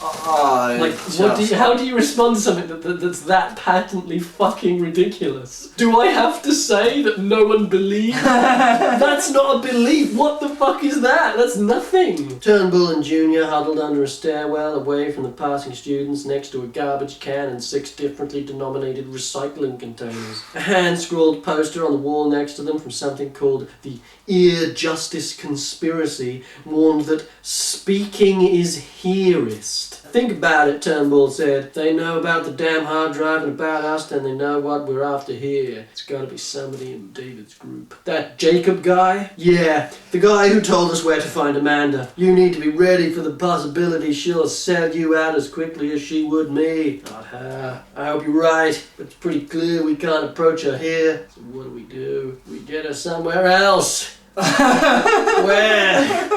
Like, how do you respond to something that's that patently fucking ridiculous? Do I have to say that no one believes? That's not a belief. What the fuck is that? That's nothing. Turnbull and Junior huddled under a stairwell away from the passing students next to a garbage can and 6 differently denominated recycling containers. A hand-scrawled poster on the wall next to them from something called the Ear Justice Conspiracy warned that speaking is hearist. Think about it, Turnbull said. If they know about the damn hard drive and about us, then they know what we're after here. It's gotta be somebody in David's group. That Jacob guy? Yeah, the guy who told us where to find Amanda. You need to be ready for the possibility she'll sell you out as quickly as she would me. Not her. I hope you're right, but it's pretty clear we can't approach her here. So what do? We get her somewhere else. Where?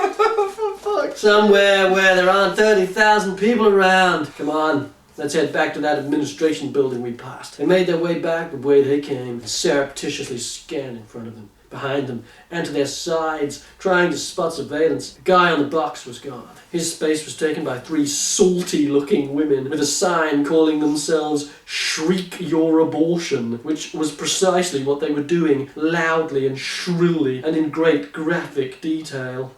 Somewhere where there aren't 30,000 people around. Come on, let's head back to that administration building we passed. They made their way back the way they came, and surreptitiously scanned in front of them, behind them, and to their sides, trying to spot surveillance. The guy on the box was gone. His space was taken by 3 salty-looking women with a sign calling themselves "Shriek Your Abortion," which was precisely what they were doing, loudly and shrilly, and in great graphic detail.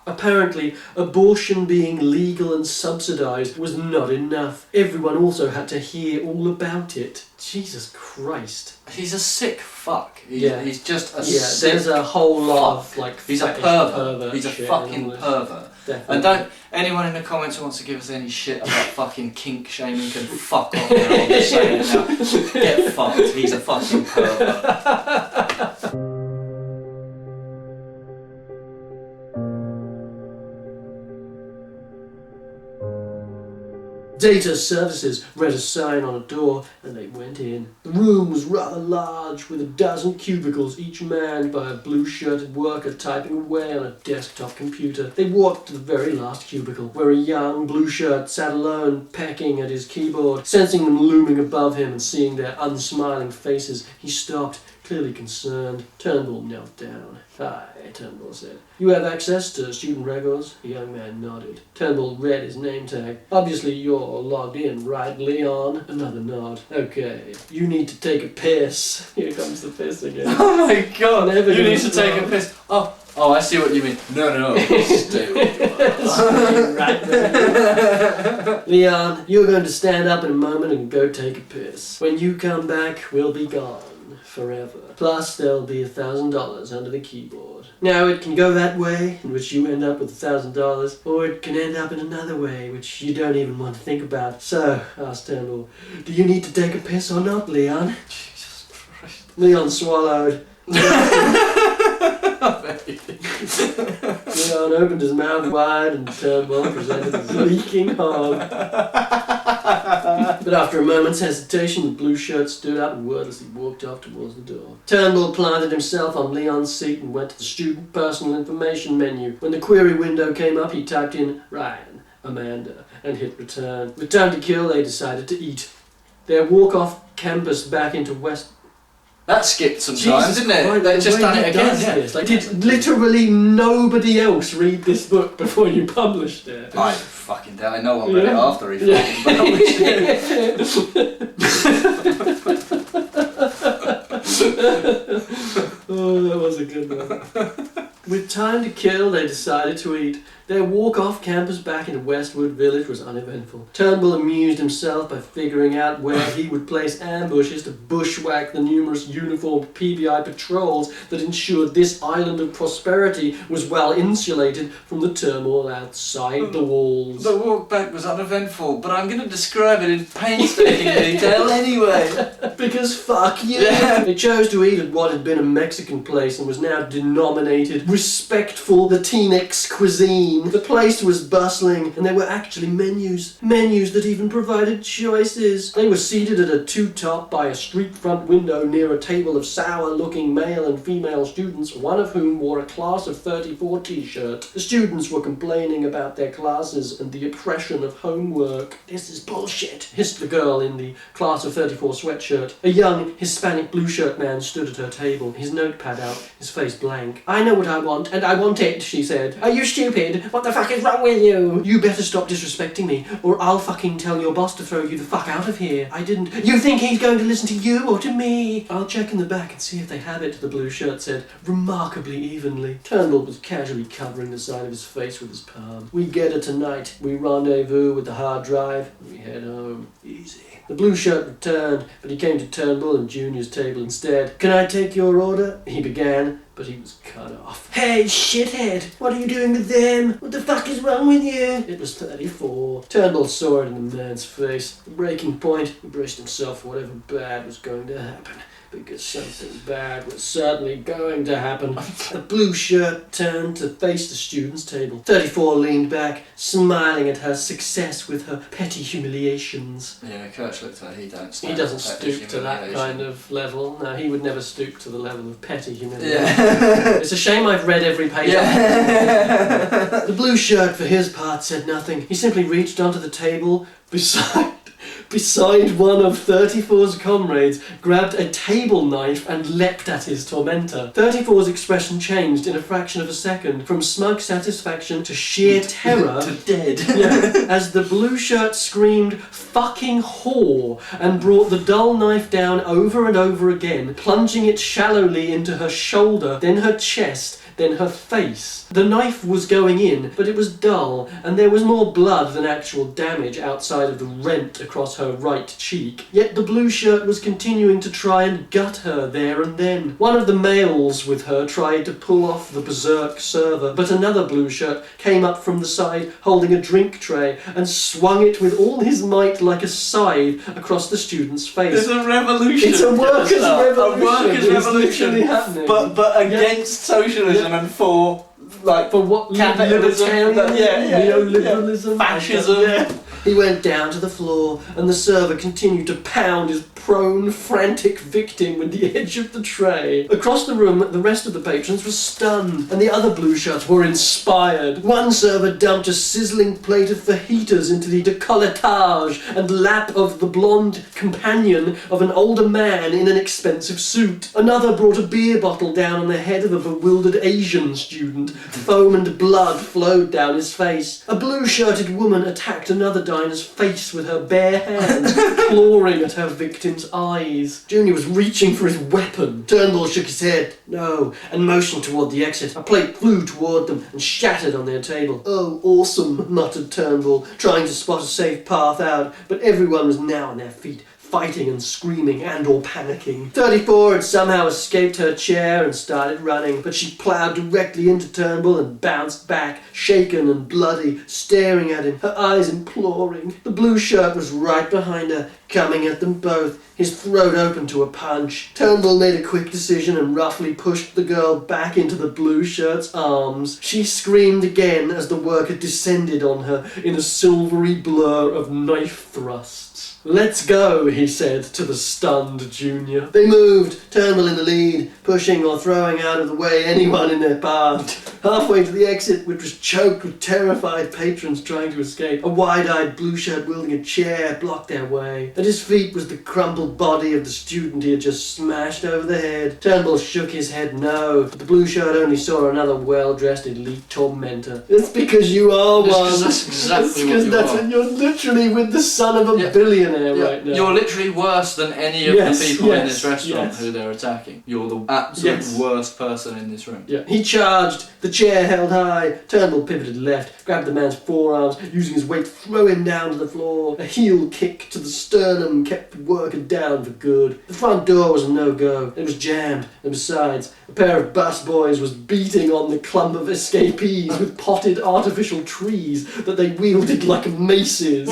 Apparently, abortion being legal and subsidised was not enough. Everyone also had to hear all about it. Jesus Christ. He's a sick fuck. He's just a sick there's a whole lot of, like, he's a pervert. He's a fucking pervert. Definitely. And don't anyone in the comments who wants to give us any shit about fucking kink shaming can fuck off now. I'm just saying it now. Get fucked. He's a fucking pervert. Data Services read a sign on a door and they went in. The room was rather large, with a dozen cubicles, each manned by a blue-shirted worker typing away on a desktop computer. They walked to the very last cubicle, where a young blue-shirt sat alone, pecking at his keyboard. Sensing them looming above him and seeing their unsmiling faces, he stopped, clearly concerned. Turnbull knelt down. "Hi," Turnbull said. "You have access to student records?" The young man nodded. Turnbull read his name tag. "Obviously you're logged in, right, Leon?" Another nod. "Okay. You need to take a piss." Here comes the piss again. Oh my god, Never you need to take a piss. Oh, I see what you mean. No, stay where you are. Leon, you're going to stand up in a moment and go take a piss. When you come back, we'll be gone. Forever. Plus, there'll be $1,000 under the keyboard. Now, it can go that way, in which you end up with $1,000, or it can end up in another way, which you don't even want to think about. So, asked Turnbull, do you need to take a piss or not, Leon? Jesus Christ. Leon swallowed. Leon opened his mouth wide and Turnbull presented his leaking hog. But after a moment's hesitation, the blue shirt stood up and wordlessly walked off towards the door. Turnbull planted himself on Leon's seat and went to the student personal information menu. When the query window came up, he typed in Ryan, Amanda, and hit return. With time to kill, they decided to eat. Their walk off campus back into West... That skipped some time, didn't it? Christ, They've the just way done he it again. does Yeah. this. Like, did literally nobody else read this book before you published it? I fucking doubt it. No one read it after he fucking published it. Oh, that was a good one. With time to kill, they decided to eat. Their walk off campus back into Westwood Village was uneventful. Turnbull amused himself by figuring out where he would place ambushes to bushwhack the numerous uniformed PBI patrols that ensured this island of prosperity was well insulated from the turmoil outside the walls. The walk back was uneventful, but I'm going to describe it in painstaking detail anyway. Because fuck you! Yeah. They chose to eat at what had been a Mexican place and was now denominated Respectful Latinx Cuisine. The place was bustling, and there were actually menus that even provided choices. They were seated at a two-top by a street front window near a table of sour-looking male and female students, one of whom wore a Class of 34 t-shirt. The students were complaining about their classes and the oppression of homework. "This is bullshit," hissed the girl in the Class of 34 sweatshirt. A young Hispanic blue-shirt man stood at her table, his notepad out, his face blank. "I know what I want, and I want it," she said. "Are you stupid? What the fuck is wrong with you? You better stop disrespecting me, or I'll fucking tell your boss to throw you the fuck out of here. I didn't... You think he's going to listen to you or to me?" "I'll check in the back and see if they have it," the blue shirt said, remarkably evenly. Turnbull was casually covering the side of his face with his palm. "We get her tonight. We rendezvous with the hard drive, and we head home. Easy." The blue shirt returned, but he came to Turnbull and Junior's table instead. "Can I take your order?" he began, but he was cut off. "Hey, shithead! What are you doing with them? What the fuck is wrong with you?" It was 34. Turnbull saw it in the man's face. The breaking point. He braced himself for whatever bad was going to happen. Because something bad was certainly going to happen. The blue shirt turned to face the students' table. 34 leaned back, smiling at her success with her petty humiliations. Yeah, Kurt Schlichter, he doesn't stoop to that kind of level. No, he would never stoop to the level of petty humiliation. Yeah. It's a shame I've read every page. Yeah. The blue shirt, for his part, said nothing. He simply reached onto the table beside one of 34's comrades, grabbed a table knife and leapt at his tormentor. 34's expression changed in a fraction of a second, from smug satisfaction to sheer terror to dead. Yeah, as the blue shirt screamed "fucking whore" and brought the dull knife down over and over again, plunging it shallowly into her shoulder, then her chest, then her face. The knife was going in, but it was dull, and there was more blood than actual damage outside of the rent across her right cheek. Yet the blue shirt was continuing to try and gut her there and then. One of the males with her tried to pull off the berserk server, but another blue shirt came up from the side holding a drink tray and swung it with all his might like a scythe across the student's face. It's a revolution. It's a workers' revolution. A workers' It's revolution. literally happening. But against socialism and for what capitalism, neoliberalism, fascism. Yeah. He went down to the floor, and the server continued to pound his prone, frantic victim with the edge of the tray. Across the room, the rest of the patrons were stunned, and the other blue shirts were inspired. One server dumped a sizzling plate of fajitas into the décolletage and lap of the blonde companion of an older man in an expensive suit. Another brought a beer bottle down on the head of a bewildered Asian student. Foam and blood flowed down his face. A blue-shirted woman attacked another diner's face with her bare hands, clawing at her victim's eyes. Junior was reaching for his weapon. Turnbull shook his head, no, and motioned toward the exit. A plate flew toward them and shattered on their table. "Oh, awesome," muttered Turnbull, trying to spot a safe path out, but everyone was now on their feet, fighting and screaming and or panicking. 34 had somehow escaped her chair and started running, but she ploughed directly into Turnbull and bounced back, shaken and bloody, staring at him, her eyes imploring. The blue shirt was right behind her, coming at them both, his throat open to a punch. Turnbull made a quick decision and roughly pushed the girl back into the blue shirt's arms. She screamed again as the worker descended on her in a silvery blur of knife thrusts. "Let's go," he said to the stunned Junior. They moved, Turnbull in the lead, pushing or throwing out of the way anyone in their path. Halfway to the exit, which was choked with terrified patrons trying to escape, a wide-eyed blue shirt wielding a chair blocked their way. At his feet was the crumpled body of the student he had just smashed over the head. Turnbull shook his head no, but the blue shirt only saw another well-dressed elite tormentor. "It's because you are one." That's exactly what you are. You're literally with the son of a billionaire right now. You're literally worse than any of the people in this restaurant who they're attacking. You're the absolute worst person in this room. Yeah. He charged, the chair held high. Turnbull pivoted left, grabbed the man's forearms, using his weight, throw him down to the floor. A heel kick to the sternum kept the worker down for good. The front door was a no-go. It was jammed, and besides, a pair of busboys was beating on the clump of escapees with potted artificial trees that they wielded like maces.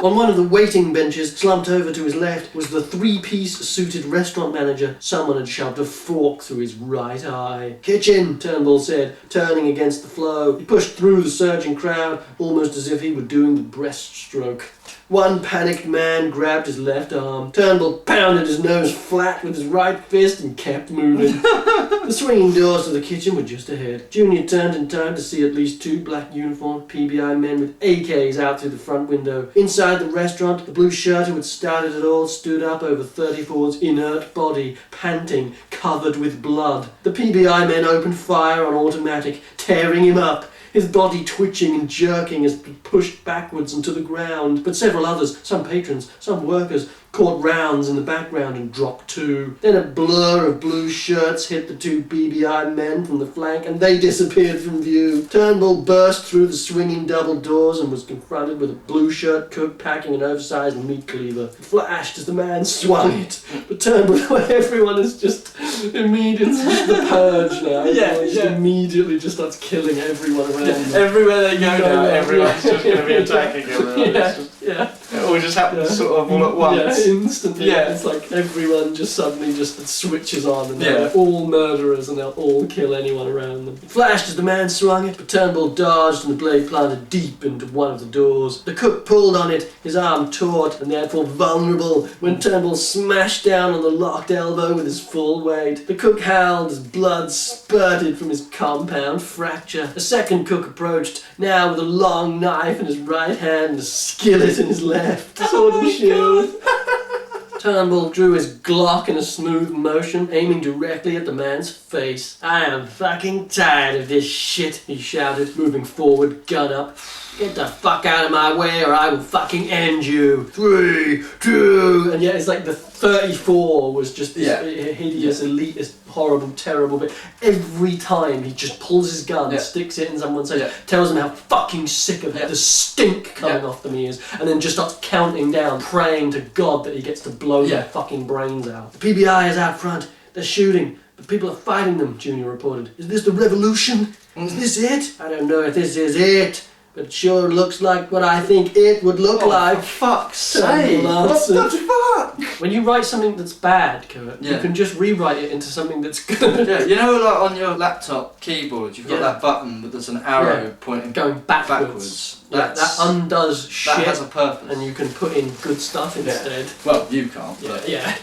On one of the waiting benches, slumped over to his left, was the three-piece suited restaurant manager. Someone had shoved a fork through his right eye. "Kitchen," Turnbull said, turning against the flow. He pushed through the surging crowd, almost as if he were doing the breaststroke. One panicked man grabbed his left arm. Turnbull pounded his nose flat with his right fist and kept moving. The swinging doors to the kitchen were just ahead. Junior turned in time to see at least two black uniformed PBI men with AKs out through the front window. Inside the restaurant, the blue shirt who had started it all stood up over 34's inert body, panting, covered with blood. The PBI men opened fire on automatic, tearing him up, his body twitching and jerking as he pushed backwards and to the ground. But several others, some patrons, some workers, caught rounds in the background and dropped too. Then a blur of blue shirts hit the two BBI men from the flank and they disappeared from view. Turnbull burst through the swinging double doors and was confronted with a blue shirt cook packing an oversized meat cleaver. It flashed as the man swung it, but Turnbull, everyone is just immediately, it's the purge now. Just immediately just starts killing everyone around them. Everywhere they go now, everyone's just going to be attacking everyone. It all just happens sort of all at once. Instantly. It's like everyone just suddenly just switches on and they're all murderers and they'll all kill anyone around them. It flashed as the man swung it, but Turnbull dodged and the blade planted deep into one of the doors. The cook pulled on it, his arm taut and therefore vulnerable, when Turnbull smashed down on the locked elbow with his full weight. The cook howled as blood spurted from his compound fracture. A second cook approached, now with a long knife in his right hand and a skillet in his left. Sword and shield. Turnbull drew his Glock in a smooth motion, aiming directly at the man's face. "I am fucking tired of this shit," he shouted, moving forward, gun up. "Get the fuck out of my way or I will fucking end you. 3, 2... And it's like the 34 was just this hideous, elitist, horrible, terrible bit. Every time he just pulls his gun, sticks it in someone's head, tells them how fucking sick of it, the stink coming off them he is, and then just starts counting down, praying to God that he gets to blow their fucking brains out. "The PBI is out front. They're shooting, but people are fighting them," Junior reported. "Is this the revolution? Is this it? I don't know if this is it, but it sure looks like what I think it would look like." For fuck's sake! What the fuck? When you write something that's bad, Kurt, you can just rewrite it into something that's good. You know, like on your laptop keyboard, you've got that button that's an arrow pointing going backwards. That undoes shit. That has a purpose. And you can put in good stuff instead. Well, you can't.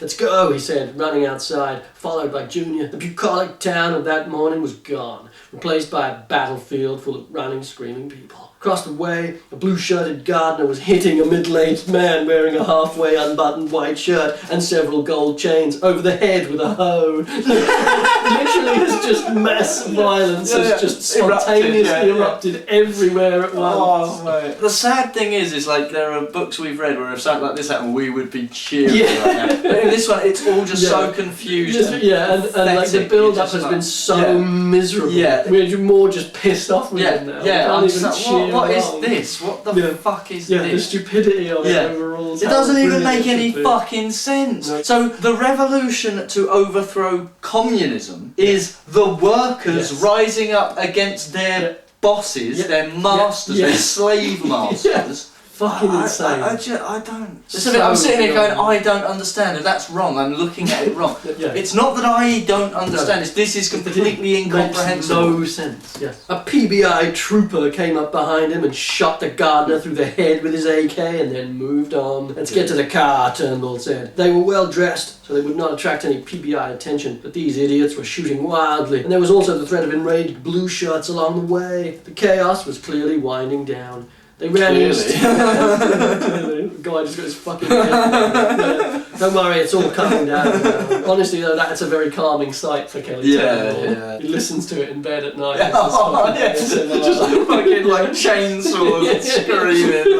"Let's go," he said, running outside, followed by Junior. The bucolic town of that morning was gone, replaced by a battlefield full of running, screaming people. Across the way, a blue-shirted gardener was hitting a middle-aged man wearing a halfway unbuttoned white shirt and several gold chains over the head with a hoe. Literally, it's just mass violence has just spontaneously erupted everywhere at once. Oh, mate. The sad thing is like there are books we've read where if something like this happened, we would be cheering right now. But in this one, it's all just so confused. And like the build-up has been so miserable. We're more just pissed off with it now. What is this? What the fuck is this? The stupidity of it overall. It doesn't even make any fucking sense. No. So the revolution to overthrow communism is the workers rising up against their bosses, their masters, their slave masters. fucking insane. I don't. I'm sitting here going, I don't understand. If that's wrong, I'm looking at it wrong. Yeah. It's not that I don't understand. This is completely incomprehensible. Makes no sense. Yes. A PBI trooper came up behind him and shot the gardener through the head with his AK and then moved on. Let's get to the car, Turnbull said. They were well dressed, so they would not attract any PBI attention, but these idiots were shooting wildly, and there was also the threat of enraged blue shirts along the way. The chaos was clearly winding down. They ran in. The guy just got his fucking head. Yeah. Don't worry, it's all calming down now. Honestly, though, that's a very calming sight for Kelly Turnbull. Yeah. He listens to it in bed at night. Just fucking like chainsaws and screaming,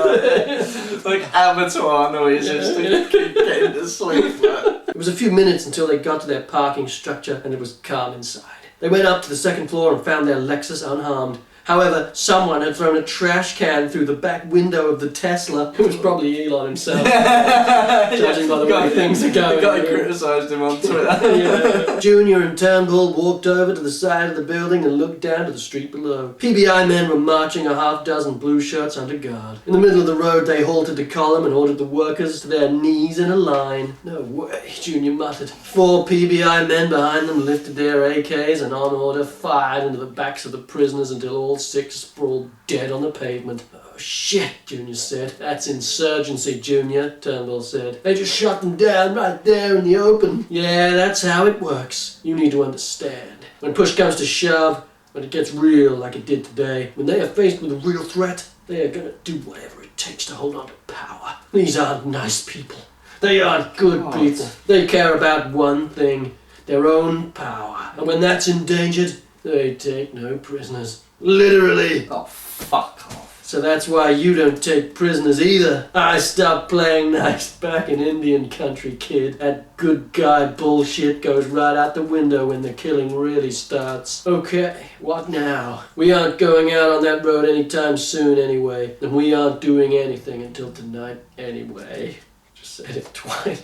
like abattoir noises to keep getting to sleep. It was a few minutes until they got to their parking structure and it was calm inside. They went up to the second floor and found their Lexus unharmed. However, someone had thrown a trash can through the back window of the Tesla. It was probably Elon himself, judging by the way things are going. The guy criticised him on Twitter. Yeah. Junior and Turnbull walked over to the side of the building and looked down to the street below. PBI men were marching a half-dozen blue shirts under guard. In the middle of the road, they halted the column and ordered the workers to their knees in a line. No way, Junior muttered. 4 PBI men behind them lifted their AKs and on order fired into the backs of the prisoners until all 6 sprawled dead on the pavement. Oh shit, Junior said. That's insurgency, Junior, Turnbull said. They just shot them down right there in the open. Yeah, that's how it works. You need to understand. When push comes to shove, when it gets real like it did today, when they are faced with a real threat, they are gonna do whatever it takes to hold on to power. These aren't nice people. They aren't good people. They care about one thing, their own power. And when that's endangered, they take no prisoners. Literally. Oh, fuck off. So that's why you don't take prisoners either. I stopped playing nice back in Indian country, kid. That good guy bullshit goes right out the window when the killing really starts. Okay, what now? We aren't going out on that road anytime soon anyway. And we aren't doing anything until tonight anyway. Just said it twice.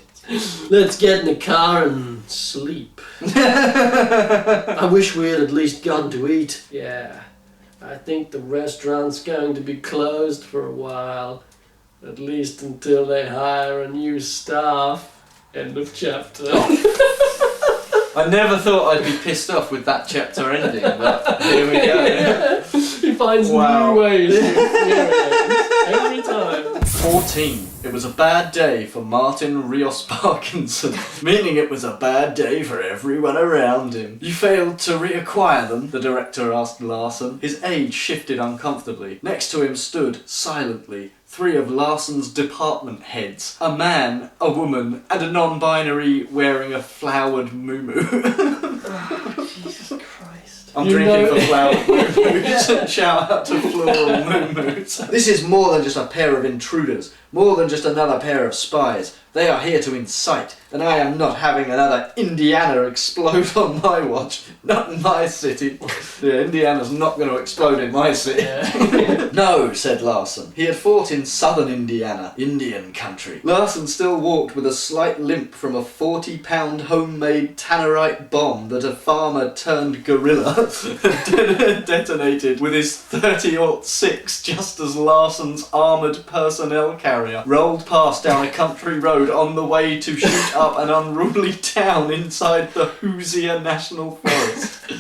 Let's get in the car and sleep. I wish we had at least gotten to eat. Yeah. I think the restaurant's going to be closed for a while. At least until they hire a new staff. End of chapter. I never thought I'd be pissed off with that chapter ending, but here we go. Yeah. He finds new ways to infuriate every time. 14. It was a bad day for Martin Rios Parkinson, meaning it was a bad day for everyone around him. You failed to reacquire them, the director asked Larson. His aide shifted uncomfortably. Next to him stood, silently, 3 of Larson's department heads. A man, a woman, and a non-binary wearing a flowered muumuu. Jesus Christ. I'm drinking for flowered muumuus. Shout out to floral muumuus. This is more than just a pair of intruders. More than just another pair of spies. They are here to incite, and I am not having another Indiana explode on my watch. Not in my city. Yeah, Indiana's not going to explode in my city. Yeah. No, said Larson. He had fought in southern Indiana, Indian country. Larson still walked with a slight limp from a 40-pound homemade tannerite bomb that a farmer turned guerrilla detonated with his 30-06 just as Larson's armoured personnel carrier rolled past down a country road on the way to shoot up an unruly town inside the Hoosier National Forest.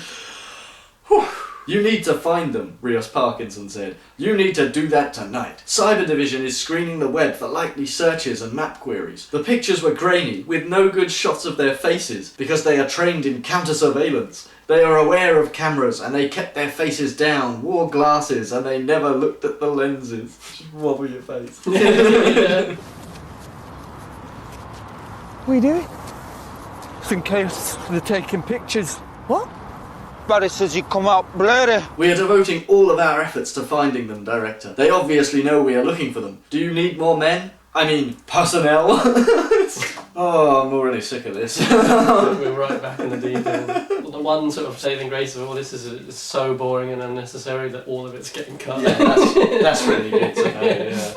You need to find them, Rios Parkinson said. You need to do that tonight. Cyber Division is screening the web for likely searches and map queries. The pictures were grainy, with no good shots of their faces, because they are trained in counter-surveillance. They are aware of cameras, and they kept their faces down, wore glasses, and they never looked at the lenses. Just wobble your face. Yeah. What are you doing? Just in case they're taking pictures. What? But it says you come out blurry. We are devoting all of our efforts to finding them, Director. They obviously know we are looking for them. Do you need more men? I mean, personnel? Oh, I'm already sick of this. We're right back in the deep end. The one sort of saving grace of all this is it's so boring and unnecessary that all of it's getting cut. Yeah, that's really good to know, yeah.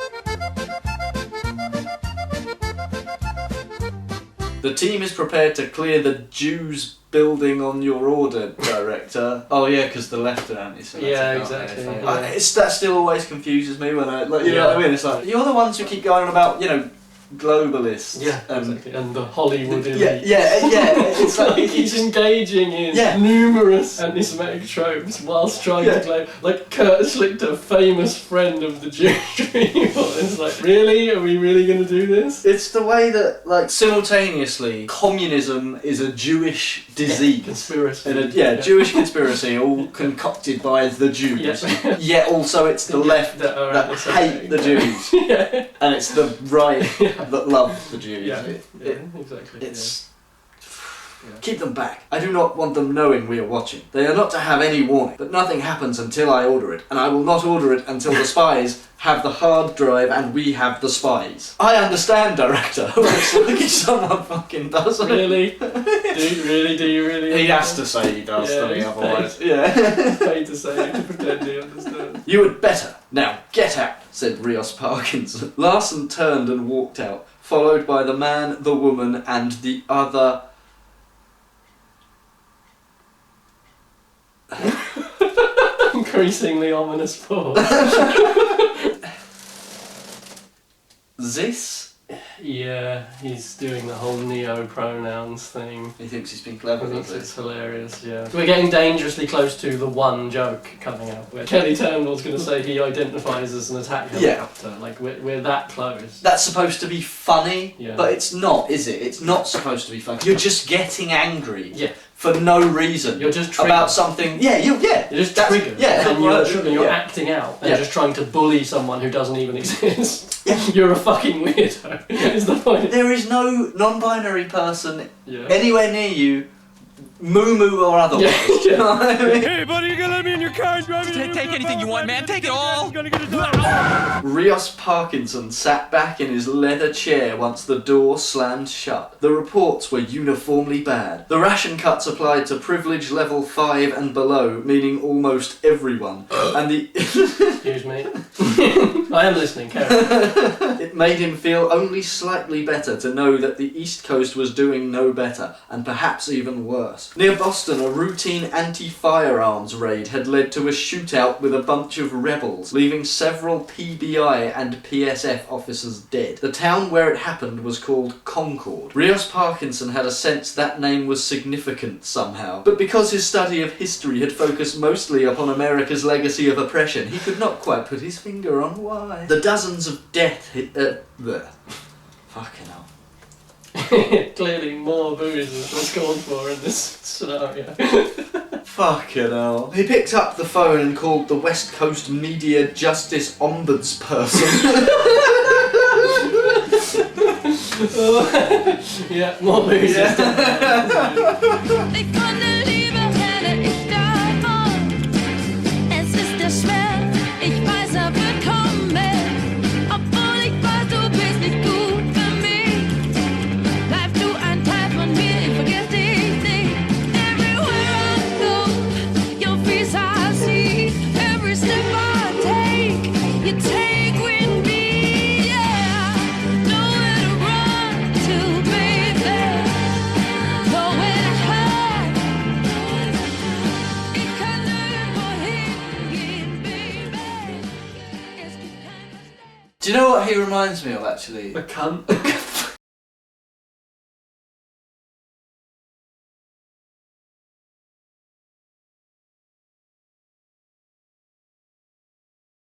The team is prepared to clear the Jews' building on your order, director. Oh yeah, because the left are anti-Semitic. Yeah, aren't exactly, they? yeah. That still always confuses me when I, like, you know what I mean? It's like, you're the ones who keep going on about, you know, globalists. Yeah, exactly. And the Hollywood elite. Yeah. It's like, He's engaging in numerous anti-Semitic tropes whilst trying to claim, like Kurt Schlichter, famous friend of the Jewish people. It's like, really? Are we really going to do this? It's the way that, like, simultaneously, communism is a Jewish disease. Conspiracy. And Jewish conspiracy, all concocted by the Jews. Yeah. Yet also it's the left that are that anti-Semitic. hate the Jews. Yeah. And it's the right that love the Jews. Yeah, exactly. It's... Keep them back. I do not want them knowing we are watching. They are not to have any warning, but nothing happens until I order it, and I will not order it until the spies have the hard drive and we have the spies. I understand, director. It's like if someone fucking doesn't. Really? Do you really? He has to say he does, Yeah, doesn't he? he's Otherwise, It's paid to say to pretend he understands. You had better. Now, get out, said Rios Parkinson. Larson turned and walked out, followed by the man, the woman, and the other... Increasingly ominous pause. This? Yeah, he's doing the whole neo-pronouns thing. He thinks he's been clever, I think doesn't he? it's hilarious, yeah. We're getting dangerously close to the one joke coming out where Kelly Turnbull's going to say he identifies as an attack helicopter. Like, we're that close. That's supposed to be funny, Yeah. but it's not, is it? It's not supposed to be funny. You're just getting angry. Yeah. For no reason. You're just triggered. About something. Yeah, you're just triggered. Yeah. And you're acting out and just trying to bully someone who doesn't even exist. Yeah. You're a fucking weirdo, is the point. There is no non-binary person Yeah. anywhere near you, moo or otherwise. Yeah. You know what I mean? Hey, buddy, you gonna let me in your car and drive me? Take anything you want, man. Take it all. Rios Parkinson sat back in his leather chair once the door slammed shut. The reports were uniformly bad. The ration cuts applied to privilege level 5 and below, meaning almost everyone. And the... Excuse me. I am listening, carry on. It made him feel only slightly better to know that the East Coast was doing no better, and perhaps even worse. Near Boston, a routine anti-firearms raid had led to a shootout with a bunch of rebels, leaving several PBI and PSF officers dead. The town where it happened was called Concord. Rios Parkinson had a sense that name was significant somehow, but because his study of history had focused mostly upon America's legacy of oppression, he could not quite put his finger on why. The dozens of death fucking hell. Clearly more booze was called for in this scenario. Fucking hell. He picked up the phone and called the West Coast Media Justice Ombudsperson. Yeah, more booze. Ich konnte Liebe kenne ich davon. Es ist der Schmerz, ich weiß er wird kommen. Obwohl ich weiß, du bist nicht gut für mich. Bleib du ein Teil von mir, ich vergess dich nicht. Everywhere I go, your face I see. Every step I take, you take with me. Yeah, nowhere to run to, baby. Nowhere to hide. Ich kann nirgendwo hingehen, baby. Es gibt kein Versteck. Do you know what he reminds me of, actually? A cunt.